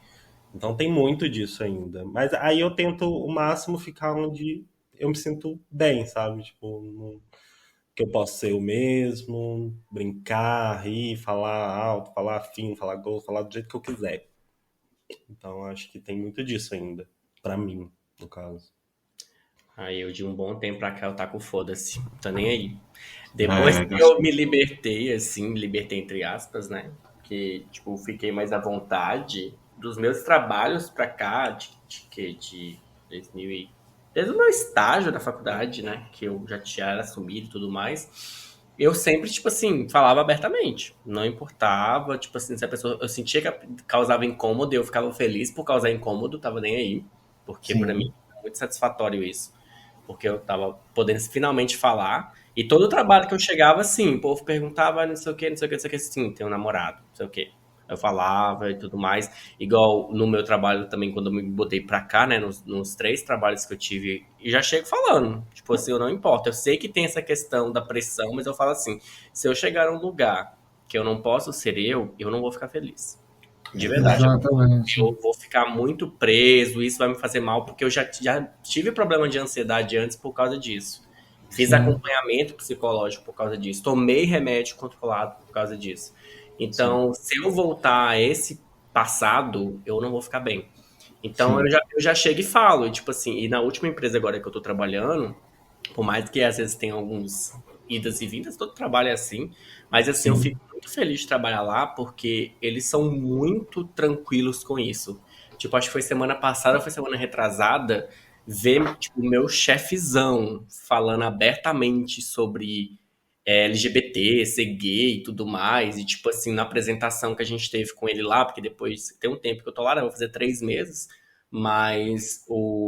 D: Então tem muito disso ainda. Mas aí eu tento o máximo ficar onde eu me sinto bem, sabe? Tipo, que eu posso ser eu mesmo, brincar, rir, falar alto, falar fino, falar grosso, falar do jeito que eu quiser. Então acho que tem muito disso ainda. Pra mim, no caso.
E: Aí eu de um bom tempo pra cá eu taco foda-se. Não tô nem aí. Depois que eu me libertei, assim, me libertei entre aspas, né? Que, tipo, fiquei mais à vontade dos meus trabalhos pra cá, de 2000 desde o meu estágio da faculdade, né? Que eu já tinha assumido e tudo mais. Eu sempre, tipo assim, falava abertamente. Não importava, tipo assim, se a pessoa... Eu sentia que causava incômodo, eu ficava feliz por causar incômodo, tava nem aí. Porque pra mim é muito satisfatório isso. Porque eu tava podendo finalmente falar. E todo o trabalho que eu chegava, assim, o povo perguntava, não sei o que, não sei o que, não sei o que, sim, tem um namorado, não sei o que. Eu falava e tudo mais. Igual no meu trabalho também, quando eu me botei pra cá, né, nos 3 trabalhos que eu tive, e já chego falando, tipo assim, eu não importa. Eu sei que tem essa questão da pressão, mas eu falo assim, se eu chegar num lugar que eu não posso ser eu não vou ficar feliz. De verdade.
C: Exatamente.
E: Eu vou ficar muito preso, isso vai me fazer mal, porque eu já tive problema de ansiedade antes por causa disso. Fiz acompanhamento psicológico por causa disso. Tomei remédio controlado por causa disso. Então, se eu voltar a esse passado, eu não vou ficar bem. Então, eu já chego e falo. E, tipo assim, e na última empresa agora que eu tô trabalhando, por mais que às vezes tenha alguns idas e vindas, todo trabalho é assim. Mas assim, eu fico muito feliz de trabalhar lá porque eles são muito tranquilos com isso. Tipo, acho que foi semana passada, foi semana retrasada, ver, tipo, o meu chefezão falando abertamente sobre LGBT, ser gay e tudo mais. E, tipo assim, na apresentação que a gente teve com ele lá, porque depois tem um tempo que eu tô lá, né? Vou fazer 3 meses. Mas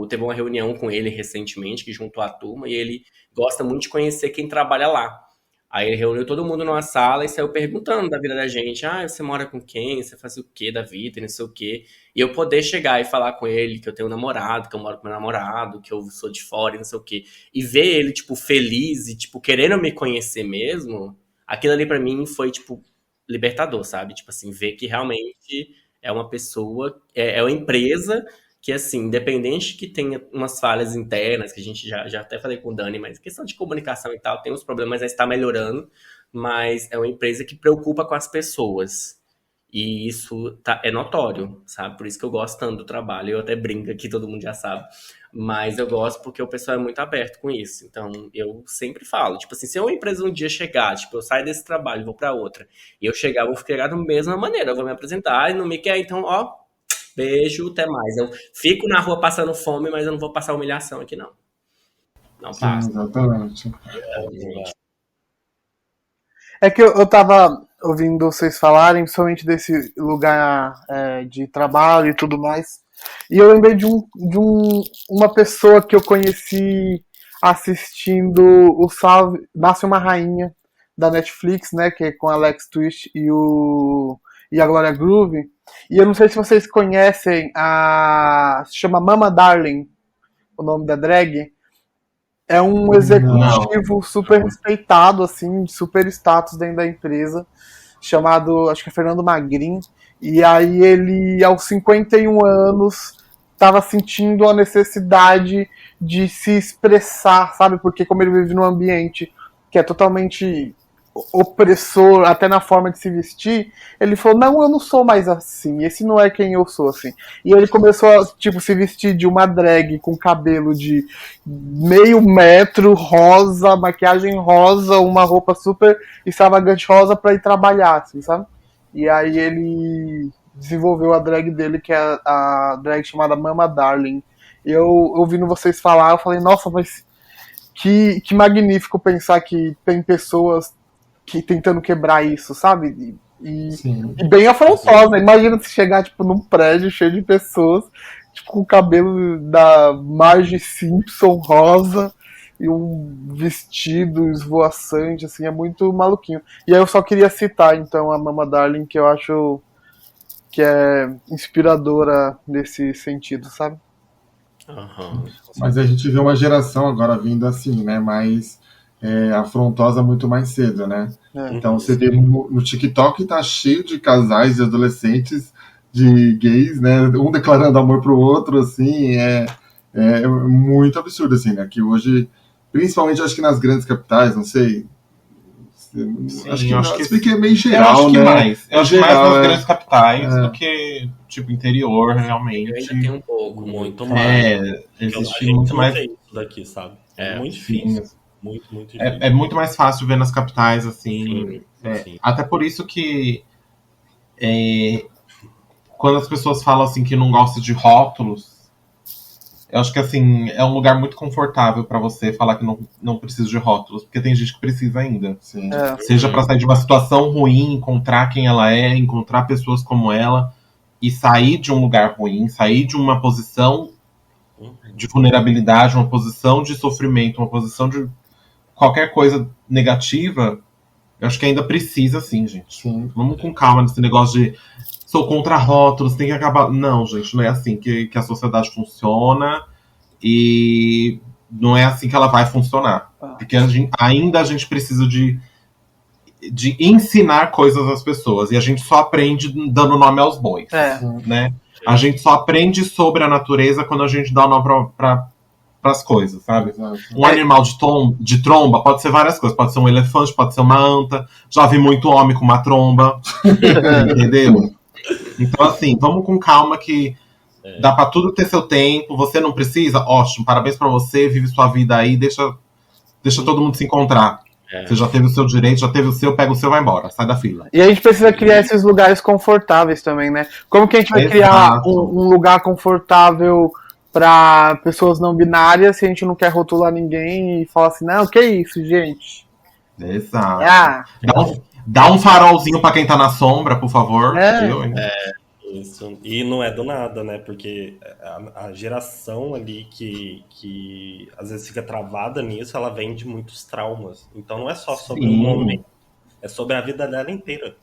E: teve uma reunião com ele recentemente, que juntou a turma, e ele gosta muito de conhecer quem trabalha lá. Aí ele reuniu todo mundo numa sala e saiu perguntando da vida da gente. Ah, você mora com quem? Você faz o quê da vida? E não sei o quê. E eu poder chegar e falar com ele que eu tenho um namorado, que eu moro com meu namorado, que eu sou de fora e não sei o quê. E ver ele, tipo, feliz e, tipo, querendo me conhecer mesmo, aquilo ali pra mim foi, tipo, libertador, sabe? Tipo assim, ver que realmente é uma pessoa, é uma empresa que, assim, independente que tenha umas falhas internas, que a gente já até falei com o Dani, mas questão de comunicação e tal, tem uns problemas, mas está melhorando, mas é uma empresa que preocupa com as pessoas. E isso é notório, sabe? Por isso que eu gosto tanto do trabalho. Eu até brinco aqui, todo mundo já sabe. Mas eu gosto porque o pessoal é muito aberto com isso. Então, eu sempre falo, tipo assim, se uma empresa um dia chegar, tipo, eu saio desse trabalho, vou para outra, e eu chegar, vou ficar da mesma maneira, eu vou me apresentar, e não me quer, então, ó, beijo, até mais. Eu fico na rua passando fome, mas eu não vou passar humilhação aqui, não. Não passa.
C: Exatamente.
B: É que eu tava ouvindo vocês falarem, principalmente desse lugar de trabalho e tudo mais, e eu lembrei de uma pessoa que eu conheci assistindo o Salve, Nasce uma Rainha, da Netflix, né, que é com Alex Twist e a Gloria Groove. E eu não sei se vocês conhecem se chama Mama Darling, o nome da drag. É um executivo super respeitado, assim, de super status dentro da empresa, chamado, acho que é Fernando Magrin. E aí ele, aos 51 anos, estava sentindo a necessidade de se expressar, sabe? Porque como ele vive num ambiente que é totalmente opressor, até na forma de se vestir, ele falou, não, eu não sou mais assim, esse não é quem eu sou, assim. E ele começou a, tipo, se vestir de uma drag com cabelo de meio metro, rosa, maquiagem rosa, uma roupa super extravagante rosa pra ir trabalhar, assim, sabe? E aí ele desenvolveu a drag dele, que é a drag chamada Mama Darling. Eu, ouvindo vocês falar, eu falei, nossa, mas que magnífico pensar que tem pessoas que tentando quebrar isso, sabe? E bem afrontosa. Imagina se chegar, tipo, num prédio cheio de pessoas, tipo, com o cabelo da Marge Simpson rosa e um vestido esvoaçante, assim, é muito maluquinho. E aí eu só queria citar, então, a Mama Darling, que eu acho que é inspiradora nesse sentido, sabe?
E: Uhum.
C: Mas a gente vê uma geração agora vindo assim, né? Mais afrontosa muito mais cedo, né? Então você vê no TikTok tá cheio de casais de adolescentes, de gays, né? Um declarando amor pro outro, assim, é muito absurdo, assim, né? Que hoje, principalmente acho que nas grandes capitais, não sei.
A: Sim,
C: acho que é meio geral,
A: eu acho que
C: né?
A: mais. Eu acho que mais
C: geral,
A: nas grandes capitais do que, tipo, interior, realmente.
E: Eu ainda tenho um pouco, muito mais.
A: Existe muito mais.
E: Isso daqui, sabe? É muito
A: Sim.
E: difícil. Muito difícil.
A: É muito mais fácil ver nas capitais, assim.
E: Sim.
A: Até por isso que quando as pessoas falam assim que não gostam de rótulos, eu acho que assim, é um lugar muito confortável pra você falar que não precisa de rótulos, porque tem gente que precisa ainda.
C: Sim.
A: Seja pra sair de uma situação ruim, encontrar quem ela é, encontrar pessoas como ela, e sair de um lugar ruim, sair de uma posição de vulnerabilidade, uma posição de sofrimento, uma posição de qualquer coisa negativa, eu acho que ainda precisa, sim, gente.
C: Sim.
A: Vamos com calma nesse negócio de sou contra rótulos, tem que acabar. Não, gente, não é assim que a sociedade funciona e não é assim que ela vai funcionar. Porque ainda a gente precisa de ensinar coisas às pessoas e a gente só aprende dando nome aos bois, né? A gente só aprende sobre a natureza quando a gente dá nome para as coisas, sabe?
C: Exato.
A: Um animal de tromba pode ser várias coisas. Pode ser um elefante, pode ser uma anta. Já vi muito homem com uma tromba. Entendeu? Então, assim, vamos com calma que dá pra tudo ter seu tempo. Você não precisa? Ótimo, parabéns pra você. Vive sua vida aí, deixa todo mundo se encontrar. Você já teve o seu direito, já teve o seu, pega o seu e vai embora. Sai da fila.
B: E a gente precisa criar esses lugares confortáveis também, né? Como que a gente vai criar um lugar confortável para pessoas não binárias se a gente não quer rotular ninguém e falar assim, não, que isso, gente?
A: Exato. Dá um farolzinho pra quem tá na sombra, por favor.
D: Isso. E não é do nada, né? Porque a geração ali que às vezes fica travada nisso, ela vem de muitos traumas. Então não é só sobre um momento, é sobre a vida dela inteira.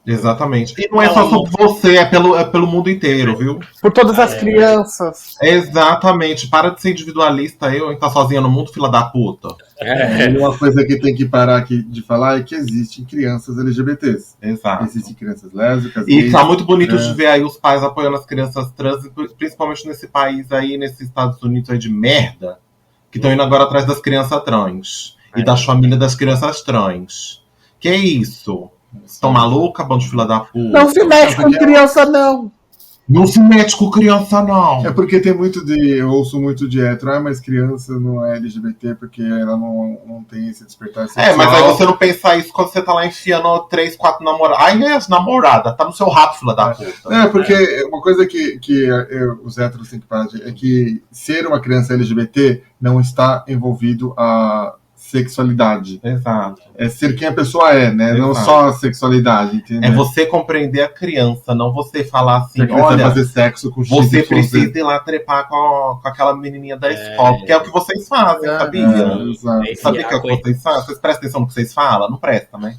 A: Exatamente. E não é só sobre você, é pelo mundo inteiro, viu?
B: Por todas as crianças.
A: Exatamente. Para de ser individualista, eu tá sozinha no mundo, fila da puta.
C: E uma coisa que tem que parar aqui de falar é que existem crianças LGBTs.
A: Exato.
C: Existem crianças lésbicas.
A: E
C: gays,
A: tá muito bonito de ver aí os pais apoiando as crianças trans, principalmente nesse país aí, nesses Estados Unidos aí de merda, que estão indo agora atrás das crianças trans. E das famílias das crianças trans. Que isso? Estão malucas, bando de fila da puta?
B: Não se mexe com criança, não.
A: Não se mete com criança, não.
C: É porque tem eu ouço muito de hétero, mas criança não é LGBT porque ela não tem esse despertar sexual.
A: Mas aí você não pensa isso quando você tá lá enfiando 3, 4 namoradas. Ai, é as namoradas, tá no seu rabo, fila da puta.
C: Porque uma coisa que os héteros têm que parar é que ser uma criança LGBT não está envolvido a sexualidade.
A: Exato.
C: É ser quem a pessoa é, né? Exato. Não só a sexualidade, entendeu?
A: É você compreender a criança, não você falar assim,
C: olha, fazer sexo com
A: você precisa ir lá trepar com aquela menininha da escola, porque é o que vocês fazem, sabia? Sabia que é o que vocês fazem? Vocês prestam atenção no que vocês falam? Não presta, né?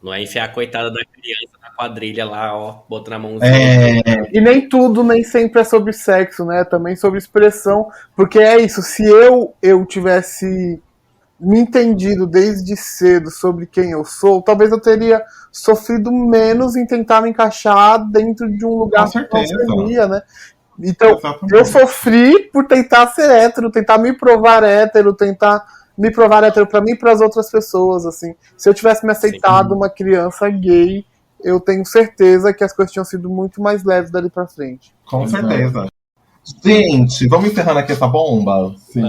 E: Não é enfiar a coitada da criança na quadrilha lá, ó, botando a mãozinha.
B: E nem tudo, nem sempre é sobre sexo, né? Também sobre expressão, porque é isso, se eu tivesse me entendido desde cedo sobre quem eu sou, talvez eu teria sofrido menos em tentar me encaixar dentro de um lugar que não seria, né? Então, eu sofri por tentar ser hétero, tentar me provar hétero, tentar me provar hétero pra mim e pras outras pessoas, assim. Se eu tivesse me aceitado uma criança gay, eu tenho certeza que as coisas tinham sido muito mais leves dali pra frente.
A: Com certeza. Gente, vamos encerrando aqui essa bomba?
C: Sim.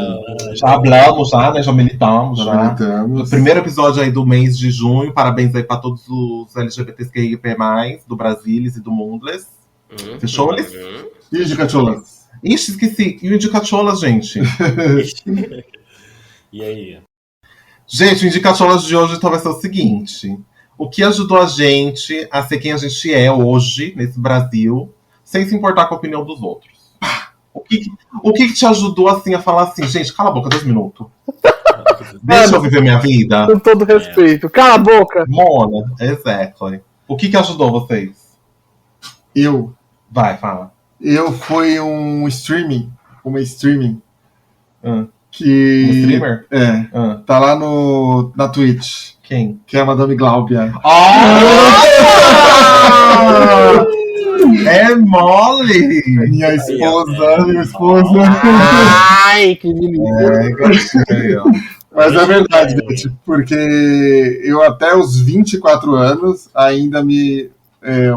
A: Já hablamos, já, né? Já militamos, já.
C: Militamos.
A: O primeiro episódio aí do mês de junho. Parabéns aí pra todos os LGBTQIP+, do Brasilis e do Mundles. Fechou, eles?
C: E os de Cacholas?
A: Ixi, esqueci. E o Indicacholas, gente?
D: E aí?
A: Gente, o Indicacholas de hoje então vai ser o seguinte. O que ajudou a gente a ser quem a gente é hoje, nesse Brasil, sem se importar com a opinião dos outros? O que te ajudou, assim, a falar assim, gente, cala a boca 2 minutos. Deixa eu viver minha vida.
B: Com todo respeito. Cala a boca!
A: Mona, exactly. O que ajudou vocês? Vai, fala.
C: Eu fui uma streaming que...
A: Um streamer?
C: Tá lá na Twitch.
A: Quem?
C: Que é a Madame Glaubia.
A: É mole!
C: Minha esposa.
B: Ai, que delícia.
A: Gostei, ó.
C: Mas é verdade, gente, porque eu até os 24 anos ainda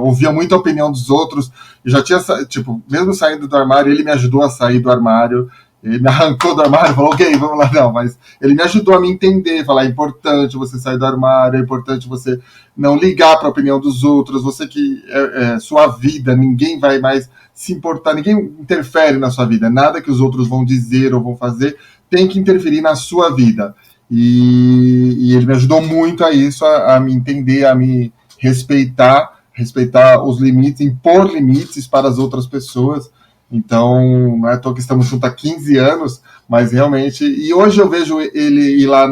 C: ouvia muito a opinião dos outros. Eu já tinha, mesmo saindo do armário, ele me ajudou a sair do armário. Ele me arrancou do armário, falou, ok, vamos lá, não, mas ele me ajudou a me entender, falar, é importante você sair do armário, é importante você não ligar para a opinião dos outros, você que sua vida, ninguém vai mais se importar, ninguém interfere na sua vida, nada que os outros vão dizer ou vão fazer tem que interferir na sua vida. E ele me ajudou muito a isso, a me entender, a me respeitar os limites, impor limites para as outras pessoas. Então, não é à toa que estamos juntos há 15 anos, mas realmente... E hoje eu vejo ele ir lá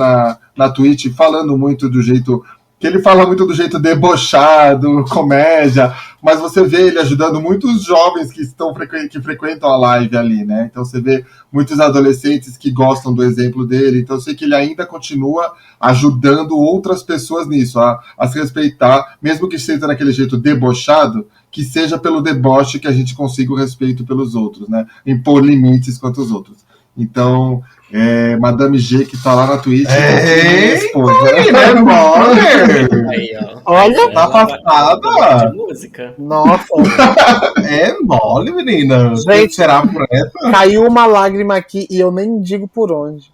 C: na Twitch falando muito do jeito... Que ele fala muito do jeito debochado, comédia, mas você vê ele ajudando muitos jovens que frequentam a live ali, né? Então você vê muitos adolescentes que gostam do exemplo dele. Então eu sei que ele ainda continua ajudando outras pessoas nisso, a se respeitar, mesmo que seja daquele jeito debochado, que seja pelo deboche que a gente consiga o respeito pelos outros, né? Impor limites quanto os outros. Então, Madame G, que tá lá na Twitch, minha esposa.
E: Aí, ó.
B: Olha,
A: Tá passada.
E: De música.
B: nossa,
A: É mole, menina.
B: Gente.
A: Será por essa?
B: caiu uma lágrima aqui e eu nem digo por onde.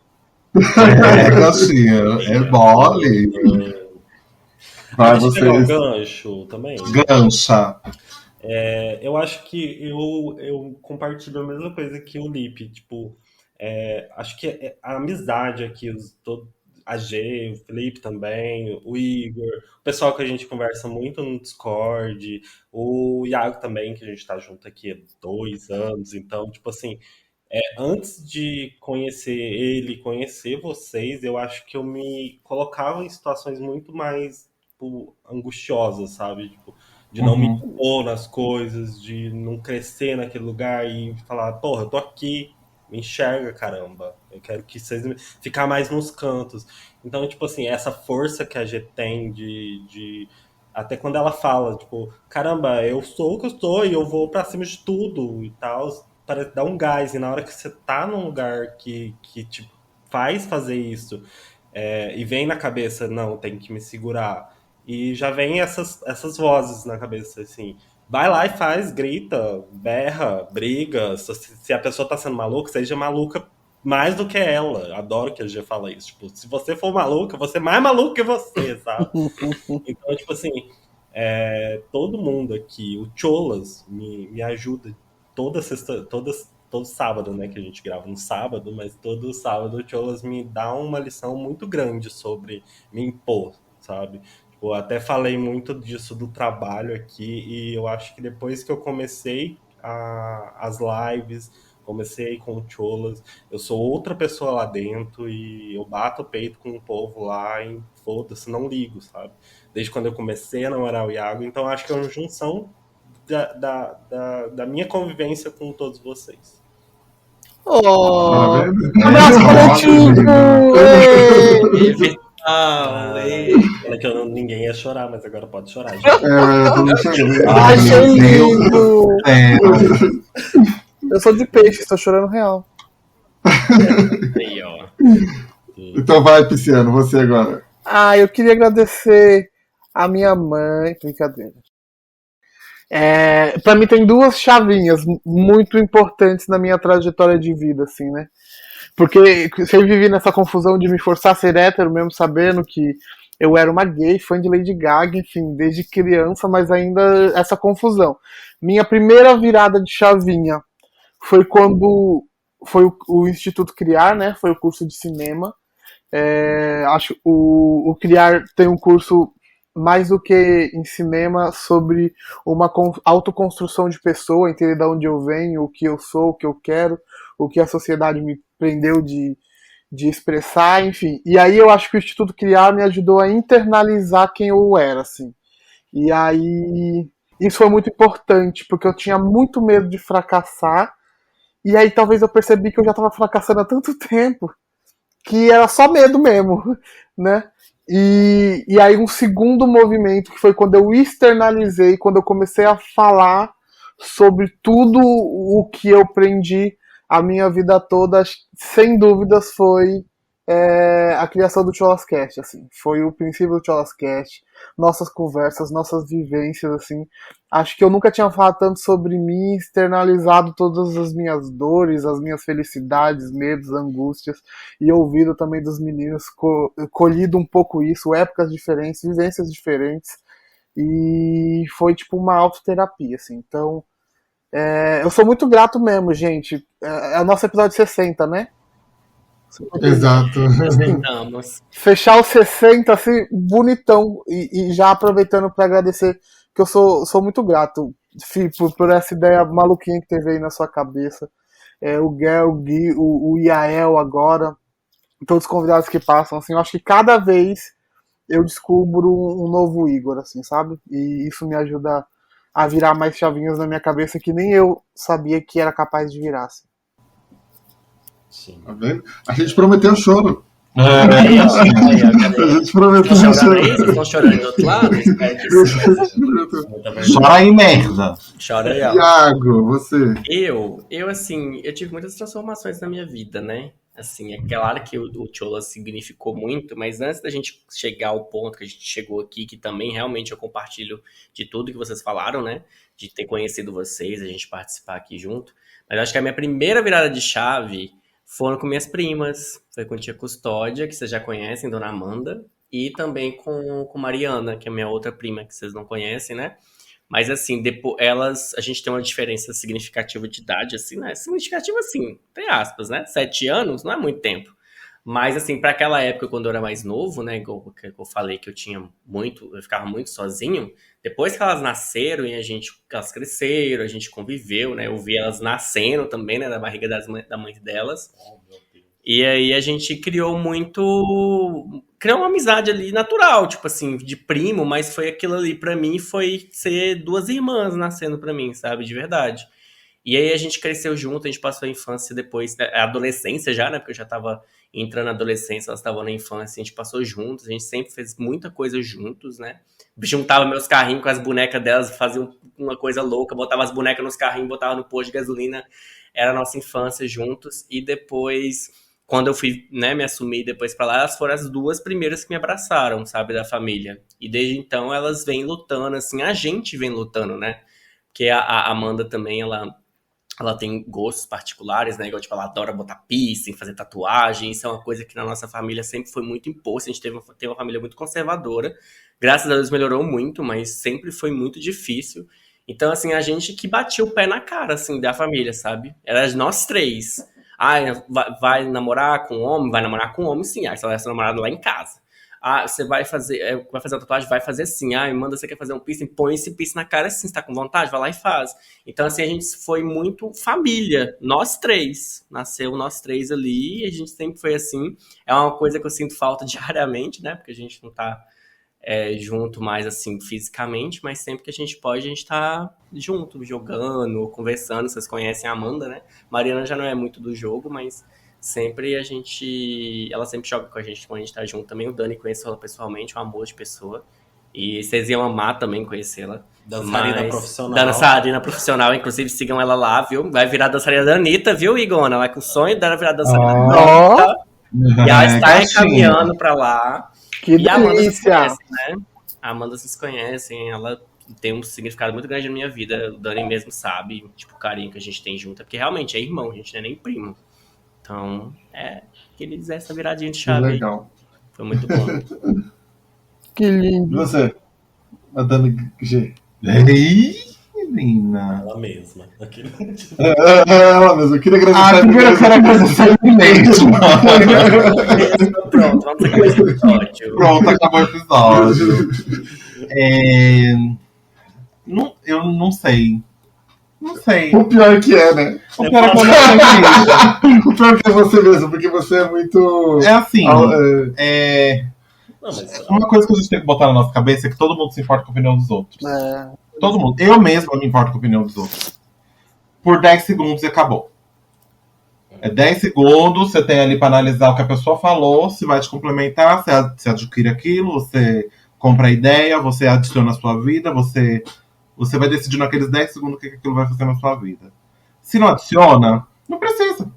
A: Gatinha. É mole.
C: Vai,
D: Deixa eu pegar um
C: vocês.
D: gancho também.
A: Gancha.
D: Eu acho que eu compartilho a mesma coisa que o Lipe, tipo, acho que a amizade aqui, a G, o Felipe também, o Igor, o pessoal que a gente conversa muito no Discord, o Iago também, que a gente tá junto aqui há 2 anos, então, tipo assim, antes de conhecer ele, conhecer vocês, eu acho que eu me colocava em situações muito mais, tipo, angustiosas, sabe? Tipo, de não me impor nas coisas, de não crescer naquele lugar e falar, porra, eu tô aqui, me enxerga, caramba. Eu quero que vocês ficar mais nos cantos. Então, tipo assim, essa força que a G tem até quando ela fala, tipo, caramba, eu sou o que eu sou e eu vou pra cima de tudo e tal, para dar um gás. E na hora que você tá num lugar que te faz fazer isso, e vem na cabeça, não, tem que me segurar. E já vem essas vozes na cabeça, assim. Vai lá e faz, grita, berra, briga. Se a pessoa tá sendo maluca, seja maluca mais do que ela. Adoro que a gente fala isso. Tipo, se você for maluca, você é mais maluco que você, sabe? Então, tipo assim, todo mundo aqui, o Cholas me ajuda todo sábado, né? Que a gente grava no sábado, mas todo sábado o Cholas me dá uma lição muito grande sobre me impor, sabe? Eu até falei muito disso do trabalho aqui e eu acho que depois que eu comecei as lives, comecei com o Cholas, eu sou outra pessoa lá dentro e eu bato o peito com o povo lá e foda-se, não ligo, sabe? Desde quando eu comecei a namorar o Iago, então acho que é uma junção da minha convivência com todos vocês.
B: Oh,
C: Abraço
B: coletivo!
D: Falei que ninguém ia chorar, mas agora pode chorar. Gente.
B: Achei
A: lindo!
B: Eu sou de peixe, estou chorando real.
E: Aí, ó.
C: Então vai, Pisciano, você agora.
B: Eu queria agradecer a minha mãe. Brincadeira. Pra mim tem duas chavinhas muito importantes na minha trajetória de vida, assim, né? Porque sempre vivi nessa confusão de me forçar a ser hétero, mesmo sabendo que eu era uma gay, fã de Lady Gaga, enfim, desde criança, mas ainda essa confusão. Minha primeira virada de chavinha foi quando foi o Instituto Criar, né? Foi o curso de cinema. Acho que o Criar tem um curso mais do que em cinema sobre uma autoconstrução de pessoa, entender de onde eu venho, o que eu sou, o que eu quero, o que a sociedade me prendeu de expressar, enfim. E aí eu acho que o Instituto Criar me ajudou a internalizar quem eu era, assim. E aí isso foi muito importante, porque eu tinha muito medo de fracassar, e aí talvez eu percebi que eu já estava fracassando há tanto tempo, que era só medo mesmo, né? E aí um segundo movimento, que foi quando eu externalizei, quando eu comecei a falar sobre tudo o que eu aprendi a minha vida toda, sem dúvidas foi a criação do Cholascast, assim. Foi o princípio do Cholascast, nossas conversas, nossas vivências, assim. Acho que eu nunca tinha falado tanto sobre mim, externalizado todas as minhas dores, as minhas felicidades, medos, angústias, e ouvido também dos meninos, colhido um pouco isso, épocas diferentes, vivências diferentes, e foi tipo uma autoterapia, assim. Então, eu sou muito grato mesmo, gente. É o nosso episódio 60, né?
C: Exato.
B: Fechar os 60 assim, bonitão. E já aproveitando para agradecer, que eu sou muito grato, Fih, por essa ideia maluquinha que teve aí na sua cabeça. O Guel, o Gui, o Iael agora, todos os convidados que passam, assim, eu acho que cada vez eu descubro um novo Igor, assim, sabe? E isso me ajuda a virar mais chavinhas na minha cabeça que nem eu sabia que era capaz de virar, assim.
C: Sim. Tá vendo? A gente prometeu choro.
E: A
C: gente prometeu choro.
E: Estão chorando do outro lado?
A: Chora aí, merda.
E: Chora aí,
C: Iago, você.
E: Eu tive muitas transformações na minha vida, né? Assim, é claro que o Chola significou muito, mas antes da gente chegar ao ponto que a gente chegou aqui, que também realmente eu compartilho de tudo que vocês falaram, né? De ter conhecido vocês, a gente participar aqui junto. Mas acho que a minha primeira virada de chave foram com minhas primas. Foi com tia Custódia, que vocês já conhecem, Dona Amanda, e também com Mariana, que é minha outra prima, que vocês não conhecem, né? Mas assim, depois a gente tem uma diferença significativa de idade, assim, né? Significativa, assim, tem aspas, né? 7 anos não é muito tempo. Mas assim, para aquela época, quando eu era mais novo, né? Que eu falei que eu ficava muito sozinho. Depois que elas nasceram e elas cresceram, a gente conviveu, né? Eu vi elas nascendo também, né? Da barriga da mãe delas. E aí a gente criou uma amizade ali natural, tipo assim, de primo, mas foi aquilo ali pra mim, foi ser 2 irmãs nascendo pra mim, sabe, de verdade. E aí a gente cresceu junto, a gente passou a infância depois, a adolescência já, né, porque eu já tava entrando na adolescência, elas estavam na infância, a gente passou juntos, a gente sempre fez muita coisa juntos, né. Juntava meus carrinhos com as bonecas delas, fazia uma coisa louca, botava as bonecas nos carrinhos, botava no posto de gasolina, era a nossa infância juntos, e depois, quando eu fui, né, me assumir depois pra lá, elas foram as 2 primeiras que me abraçaram, sabe, da família. E desde então elas vêm lutando, assim, a gente vem lutando, né? Porque a Amanda também, ela tem gostos particulares, né? Igual, tipo, ela adora botar piercing, fazer tatuagem. Isso é uma coisa que na nossa família sempre foi muito imposta. A gente tem uma família muito conservadora. Graças a Deus melhorou muito, mas sempre foi muito difícil. Então, assim, a gente que batia o pé na cara, assim, da família, sabe? Era nós 3. Vai namorar com homem? Vai namorar com homem, sim. Você vai ser namorado lá em casa. Você vai fazer a tatuagem? Vai fazer sim. Manda, você quer fazer um piercing? Põe esse piercing na cara assim, você tá com vontade? Vai lá e faz. Então, assim, a gente foi muito família. Nós 3. Nasceu nós 3 ali e a gente sempre foi assim. É uma coisa que eu sinto falta diariamente, né? Porque a gente não tá junto mais, assim, fisicamente, mas sempre que a gente pode, a gente tá junto, jogando, conversando. Vocês conhecem a Amanda, né? Mariana já não é muito do jogo, mas sempre ela sempre joga com a gente quando a gente tá junto também. O Dani conheceu ela pessoalmente, um amor de pessoa. E vocês iam amar também conhecê-la. Dançarina profissional, inclusive sigam ela lá, viu? Vai virar dançarina da Anitta, viu, Igona? Ela é com o sonho dela virar dançarina da Anitta. E ela está caminhando pra lá.
B: Que
E: e a Amanda se
B: delícia!
E: conhece, né? A Amanda vocês conhecem, ela tem um significado muito grande na minha vida. O Dani mesmo sabe, tipo, o carinho que a gente tem junto. Porque realmente é irmão, a gente não é nem primo. Então, queria essa viradinha de chave.
C: Legal.
E: Foi muito bom.
B: Que
C: E
B: lindo.
C: você, Madame G?
A: Ei, menina.
D: Ela mesma. Aquele...
C: Ela mesmo, eu queria agradecer.
A: Primeiro eu quero agradecer mesmo.
E: Pronto, vamos acabar esse episódio.
A: Pronto, acabou o episódio. Eu não sei. Não sei.
C: O pior que é, né?
A: O pior é que eu não sei.
C: O pior que é você mesmo, porque você é muito...
A: É assim,
D: Não, mas...
A: uma coisa que a gente tem que botar na nossa cabeça é que todo mundo se importa com a opinião dos outros.
B: É.
A: Todo mundo. Eu mesmo me importo com a opinião dos outros. Por 10 segundos e acabou. É 10 segundos, você tem ali para analisar o que a pessoa falou, se vai te complementar, você adquire aquilo, você compra a ideia, você adiciona a sua vida, você vai decidir naqueles 10 segundos o que aquilo vai fazer na sua vida. Se não adiciona, não precisa.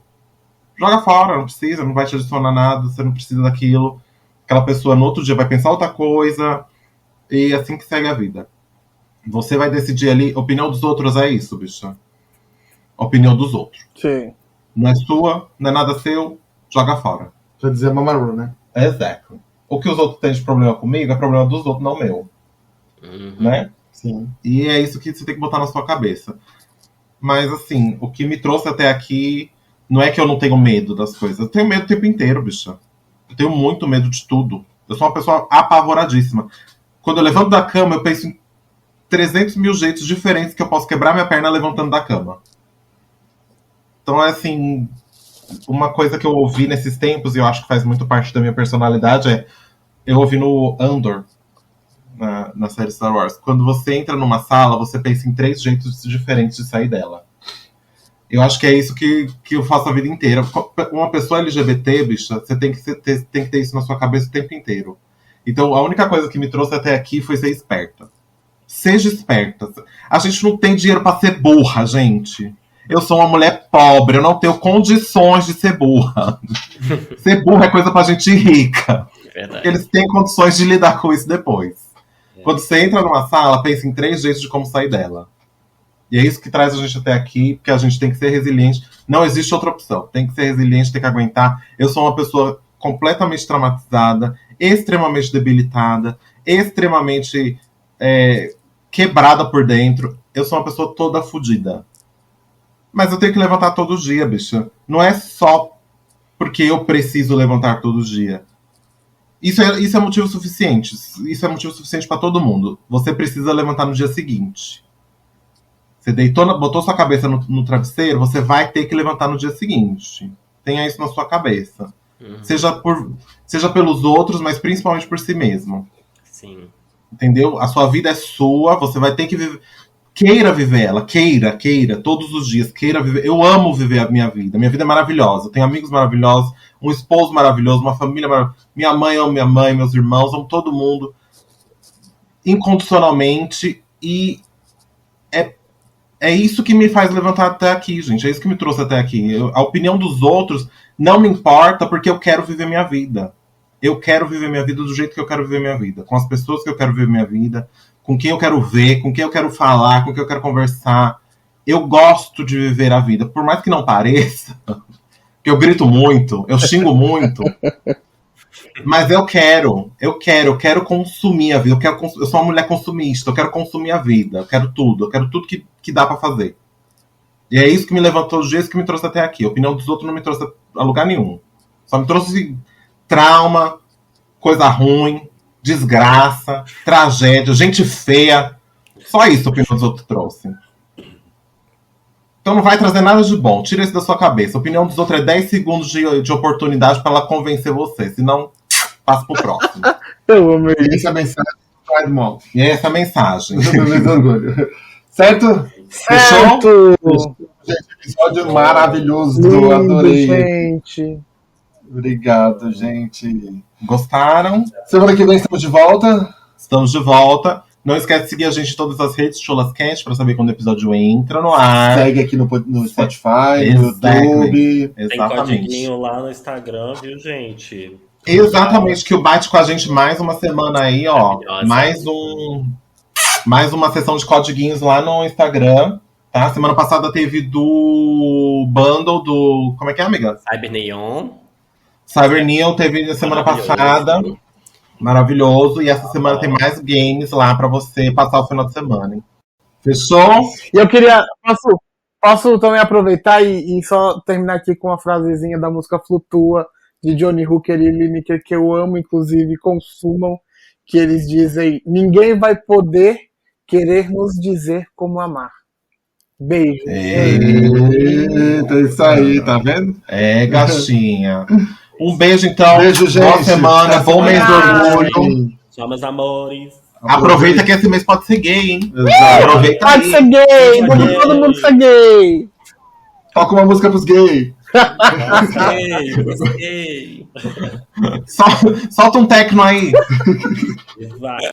A: Joga fora, não precisa, não vai te adicionar nada, você não precisa daquilo. Aquela pessoa no outro dia vai pensar outra coisa, e assim que segue a vida. Você vai decidir ali, a opinião dos outros é isso, bicha. A opinião dos outros.
B: Sim.
A: Não é sua, não é nada seu, joga fora.
C: Pra dizer Mamaru, né?
A: Exato. O que os outros têm de problema comigo é problema dos outros, não meu. Né?
C: Sim.
A: E é isso que você tem que botar na sua cabeça. Mas, assim, o que me trouxe até aqui não é que eu não tenho medo das coisas. Eu tenho medo o tempo inteiro, bicha. Eu tenho muito medo de tudo. Eu sou uma pessoa apavoradíssima. Quando eu levanto da cama, eu penso em 300 mil jeitos diferentes que eu posso quebrar minha perna levantando da cama. Então, é assim, uma coisa que eu ouvi nesses tempos, e eu acho que faz muito parte da minha personalidade, eu ouvi no Andor, na série Star Wars. Quando você entra numa sala, você pensa em 3 jeitos diferentes de sair dela. Eu acho que é isso que eu faço a vida inteira. Uma pessoa LGBT, bicha, você tem que ter isso na sua cabeça o tempo inteiro. Então, a única coisa que me trouxe até aqui foi ser esperta. Seja esperta. A gente não tem dinheiro pra ser burra, gente. Eu sou uma mulher pobre, eu não tenho condições de ser burra. Ser burra é coisa pra gente rica.
E: Verdade.
A: Eles têm condições de lidar com isso depois. Quando você entra numa sala, pensa em 3 jeitos de como sair dela. E é isso que traz a gente até aqui, porque a gente tem que ser resiliente. Não existe outra opção. Tem que ser resiliente, tem que aguentar. Eu sou uma pessoa completamente traumatizada, extremamente debilitada, extremamente quebrada por dentro. Eu sou uma pessoa toda fodida. Mas eu tenho que levantar todo dia, bicha. Não é só porque eu preciso levantar todo dia. Isso é motivo suficiente. Isso é motivo suficiente para todo mundo. Você precisa levantar no dia seguinte. Você botou sua cabeça no travesseiro, você vai ter que levantar no dia seguinte. Tenha isso na sua cabeça. Seja pelos outros, mas principalmente por si mesmo.
E: Sim.
A: Entendeu? A sua vida é sua, você vai ter que viver. Queira viver ela, queira, todos os dias, queira viver. Eu amo viver a minha vida é maravilhosa. Eu tenho amigos maravilhosos, um esposo maravilhoso, uma família maravilhosa. Minha mãe, amo minha mãe, meus irmãos, amo todo mundo incondicionalmente. E é isso que me faz levantar até aqui, gente. É isso que me trouxe até aqui. A opinião dos outros não me importa porque eu quero viver minha vida. Eu quero viver minha vida do jeito que eu quero viver minha vida. Com as pessoas que eu quero viver minha vida. Com quem eu quero ver, com quem eu quero falar, com quem eu quero conversar. Eu gosto de viver a vida. Por mais que não pareça, que eu grito muito, eu xingo muito. Mas eu quero consumir a vida. Eu sou uma mulher consumista, eu quero consumir a vida. Eu quero tudo que dá pra fazer. E é isso que me levantou os dias, que me trouxe até aqui. A opinião dos outros não me trouxe a lugar nenhum. Só me trouxe trauma, coisa ruim, desgraça, tragédia, gente feia. Só isso a opinião dos outros trouxe. Então não vai trazer nada de bom. Tira isso da sua cabeça. A opinião dos outros é 10 segundos de oportunidade para ela convencer você. Senão, passa pro próximo.
B: Eu amei.
C: E essa mensagem vai do mal.
A: E é essa a mensagem.
C: Certo?
B: Certo!
C: Gente, episódio maravilhoso.
B: Lindo,
C: Adorei.
B: gente.
C: Obrigado, gente.
A: Gostaram?
C: Semana que vem estamos de volta.
A: Estamos de volta. Não esquece de seguir a gente em todas as redes, Cholascast, pra saber quando o episódio entra no ar.
C: Segue aqui no Spotify, no
A: Exactly.
C: YouTube.
D: Tem codiguinho lá no Instagram, viu, gente?
A: Exatamente, que o Bate com a gente mais uma semana aí, ó. Mais uma sessão de codiguinhos lá no Instagram, tá? Semana passada teve do bundle do... Como é que é, amiga? Cyber Neon teve na semana passada. Maravilhoso. E essa semana tem mais games lá pra você passar o final de semana, hein? Fechou?
B: E eu queria... Posso também aproveitar e só terminar aqui com uma frasezinha da música Flutua, de Johnny Hooker e Lineker, que eu amo, inclusive, consumam, que eles dizem: ninguém vai poder querer nos dizer como amar. Beijo.
C: Eita, isso aí, tá vendo?
A: É, gatinha. Um beijo, então.
C: Beijo, gente.
A: Boa semana, bom mês do orgulho.
D: Tchau, meus amores.
A: Aproveita que esse mês pode ser gay, hein?
C: Exato.
A: Aproveita
B: Pode
A: aí.
B: ser gay! Vamos todo mundo ser gay!
C: Toca uma música pros gays.
D: Gostei.
A: Solta um tecno aí.
D: Vai.